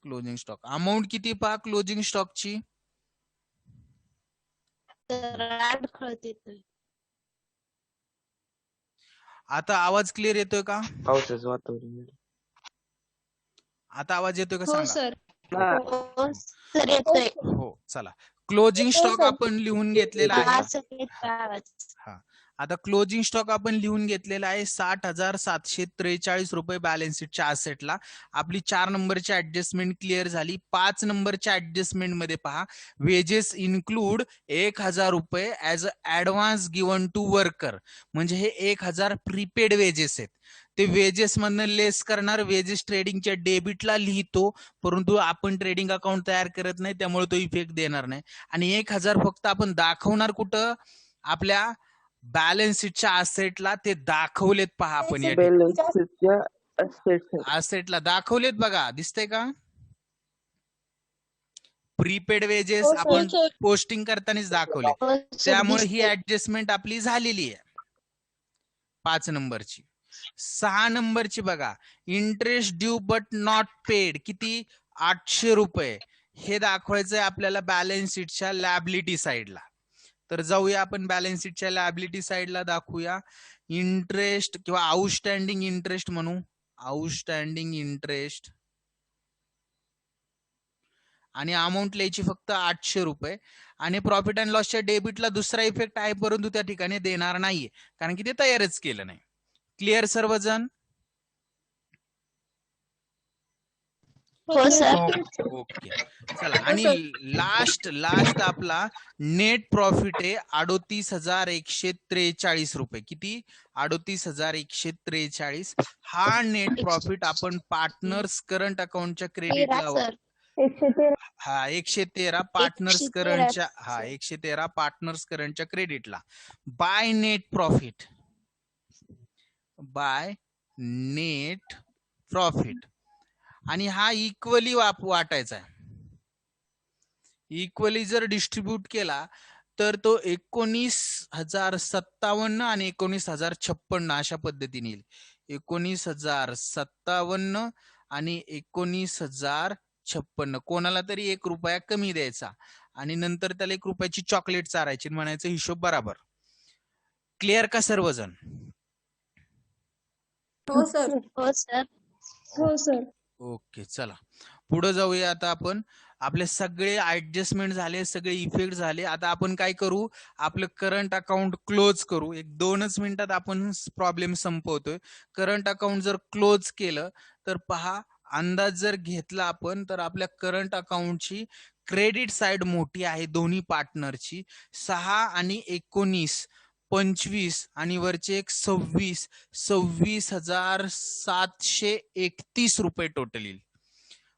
Closing stock amount किती पहा क्लोजिंग स्टॉकची? आता आवाज क्लिअर येतोय का? पावसाचं वातावरण. आता आवाज येतोय का हो सांगा? सर. हा. हो सर येतोय. हो चला. क्लोजिंग स्टॉक आपण लिहून घेतलेला आहे. हा सर येतोय आवाज. हा आता क्लोजिंग स्टॉक आपण लिहून घेतलेला आहे 60,743 रुपये बॅलन्स शीटच्या असेटला. आपली 4 नंबरची ऍडजस्टमेंट क्लिअर झाली. 5 नंबरच्या ऍडजस्टमेंट मध्ये पहा, वेजेस इन्क्लूड 1,000 रुपये as a advance given to worker. म्हणजे हे 1,000 प्रीपेड वेजेस आहेत. ते वेजेस मधनं लेस करणार, वेजेस ट्रेडिंगच्या डेबिटला लिहितो, परंतु आपण ट्रेडिंग अकाउंट तयार करत नाही, त्यामुळे तो इफेक्ट देणार नाही. आणि 1,000 फक्त आपण दाखवणार कुठं? आपल्या बॅलन्स शीटच्या असेटला. ते दाखवलेत पहा आपण या बॅलन्स शीटच्या असेटला दाखवलेत बघा, दिसतंय का? प्रीपेड वेजेस आपण पोस्टिंग करतानाच दाखवले, हो सर, त्यामुळे ही दिसतंय. ऍडजस्टमेंट आपली झालेली आहे 5 नंबरची. 6 नंबरची बघा, interest due but not paid किती? 800 रुपये. हे दाखवायचंय आपल्याला बॅलन्स शीटच्या लॅबिलिटी साइडला. तर जाऊया आपण बॅलन्स शीटच्या लॅबिलिटी साइडला, दाखवूया इंटरेस्ट किंवा आउटस्टँडिंग इंटरेस्ट म्हणू. आउटस्टँडिंग इंटरेस्ट आणि अमाऊंट लिहायची फक्त 800 रुपये. आणि प्रॉफिट अँड लॉसच्या डेबिटला दुसरा इफेक्ट आहे, परंतु त्या ठिकाणी देणार नाहीये, कारण की ते तयारच केलं नाही. क्लिअर सर्वजण? हो सर. ओके चला. आणि लास्ट आपला नेट प्रॉफिट आहे 38,143 रुपये. किती? 38,143. हा नेट प्रॉफिट आपण पार्टनर्स करंट अकाउंटच्या क्रेडिटला, 113 पार्टनर्स करंटच्या, 113 पार्टनर्स करंटच्या क्रेडिटला. By net profit, by net profit. आणि हा इक्वली वाटायचा आहे. इक्वली जर डिस्ट्रीब्यूट केला तर तो 19,057 आणि 19,056 अशा पद्धतीने येईल. 19,057 आणि 19,056. कोणाला तरी 1 रुपया कमी द्यायचा आणि नंतर त्याला 1 रुपयाची चॉकलेट चारायची, म्हणायचं हिशोब बराबर. क्लिअर का सर्वजण? हो सर. हो सर. हो सर. ओके चला पुढे जाऊया. आता आपण आपले सगळे ऍडजस्टमेंट झाले, सगळे इफेक्ट झाले. आता आपण काय करू? आपलं करंट अकाउंट क्लोज करू. 1-2च मिनिटात आपण प्रॉब्लेम संपवतोय. करंट अकाउंट जर क्लोज केलं तर पहा, अंदाज जर घेतला आपण तर आपल्या करंट अकाउंटची क्रेडिट साइड मोठी आहे दोन्ही पार्टनरची. 6 आणि 19, 25 आणि वरचे एक 26, 26,731 रुपये टोटल येईल.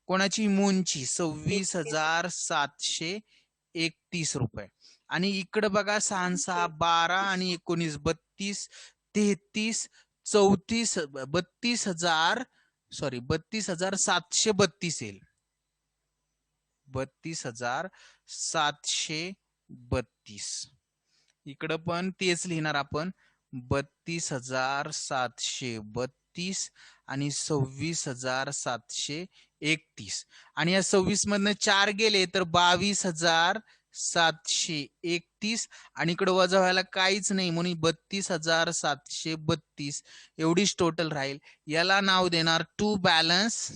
कोणाची? मूनची. 26,731 रुपये. आणि इकडे बघा 6 6 12 आणि 19 32 33 34 32,732 येईल. 32,732. इकडं पण तेच लिहिणार आपण, 32,732 आणि 26,731. आणि या 26 मधनं 4 गेले तर 22,731. आणि इकडे वजा व्हायला काहीच नाही, म्हणून 32,732 एवढीच टोटल राहील. याला नाव देणार टू बॅलन्स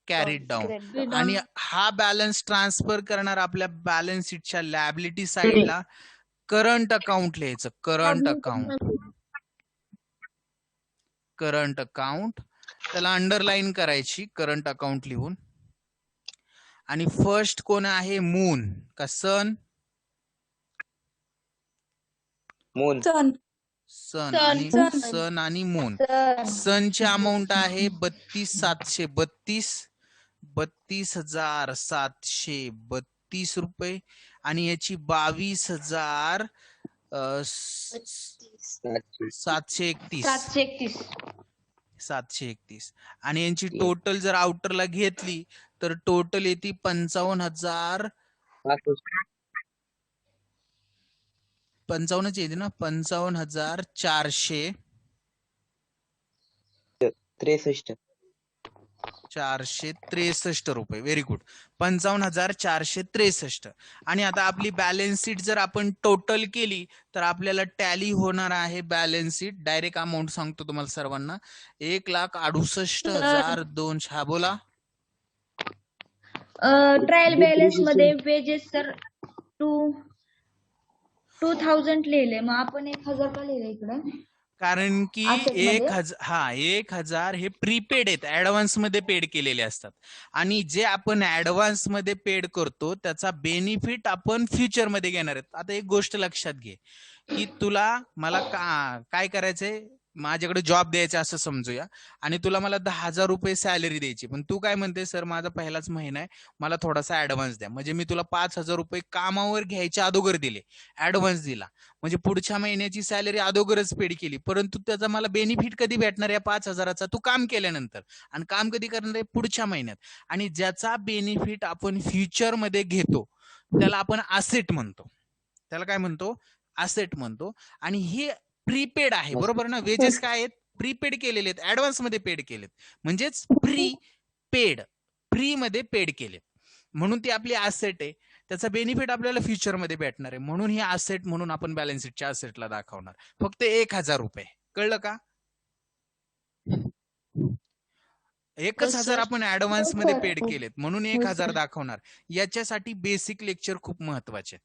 कॅरीड डाऊन. आणि हा बॅलन्स ट्रान्सफर करणार आपल्या बॅलन्स शीटच्या लॅबिलिटी साइडला. करंट अकाउंट लिहायचं, करंट अकाउंट त्याला अंडरलाईन करायची, करंट अकाउंट लिहून. आणि फर्स्ट कोण आहे? मून का सन? मून. सन सन. आणि सन. सन आणि मून. सनची अमाऊंट आहे 32,700 32,732 रुपये आणि याची 22,000 731 731 आणि यांची टोटल जर आउटरला घेतली तर टोटल येते 55,000 55च येते ना 55,463 रुपये. Very good. 55,463 आणि आता आपली बॅलन्स शीट जर आपण टोटल केली तर आपल्याला टॅली होणार आहे बॅलन्स शीट. डायरेक्ट अमाऊंट सांगतो तुम्हाला सर्वांना 1,68,200. हा बोला. ट्रायल बॅलन्स मध्ये वेजेस सर 2000 लिहिले, मग आपण 1000 का लिहिले इकडे? कारण की Asset मध्ये? 1,000 हे प्रीपेड आहेत, ऍडव्हान्स मध्ये पेड केलेले असतात आणि जे आपण ऍडव्हान्स मध्ये पेड करतो त्याचा बेनिफिट आपण फ्युचर मध्ये घेणार आहेत. आता एक गोष्ट लक्षात घे की मला काय करायचंय, माझ्याकडे जॉब द्यायचा असं समजूया आणि मला 10,000 रुपये सॅलरी द्यायची, पण तू काय म्हणते सर माझा पहिलाच महिना आहे, मला थोडासा ऍडव्हान्स द्या. म्हणजे मी तुला 5,000 रुपये कामावर घ्यायच्या अगोदर दिले, ऍडव्हान्स दिला, म्हणजे पुढच्या महिन्याची सॅलरी अगोदरच पेड केली, परंतु त्याचा मला बेनिफिट कधी भेटणार या 5,000चा? तू काम केल्यानंतर. आणि काम कधी करणार आहे? पुढच्या महिन्यात. आणि ज्याचा बेनिफिट आपण फ्युचर मध्ये घेतो त्याला आपण असेट म्हणतो. त्याला काय म्हणतो? असेट म्हणतो. आणि हे प्रीपेड आहे, बरोबर ना? वेजेस काय आहेत? प्रीपेड केलेले आहेत, ऍडव्हान्स मध्ये पेड केलेत, म्हणजेच फ्री मध्ये पेड केलेत, म्हणून ती आपली असेट आहे. त्याचा बेनिफिट आपल्याला फ्युचर मध्ये भेटणार आहे, म्हणून ही असेट म्हणून आपण बॅलन्स शीटच्या असेटला दाखवणार. फक्त 1,000 रुपये. कळलं का? 1,000 आपण ऍडव्हान्स मध्ये पेड केलेत म्हणून 1,000 दाखवणार. याच्यासाठी बेसिक लेक्चर खूप महत्वाचे.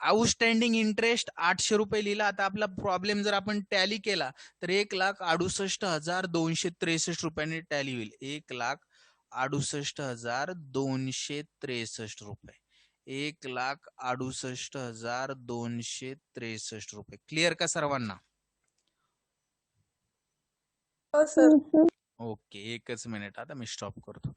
आउटस्टँडिंग इंटरेस्ट 800 रुपये लिहिला. आता आपला प्रॉब्लेम जर आपण टॅली केला तर 1,68,263 रुपयांनी टॅली होईल. 1,68,263 रुपये. 1,68,263 रुपये. क्लिअर का सर्वांना? हो सर. ओके, एकच मिनिट, आता मी स्टॉप करतो.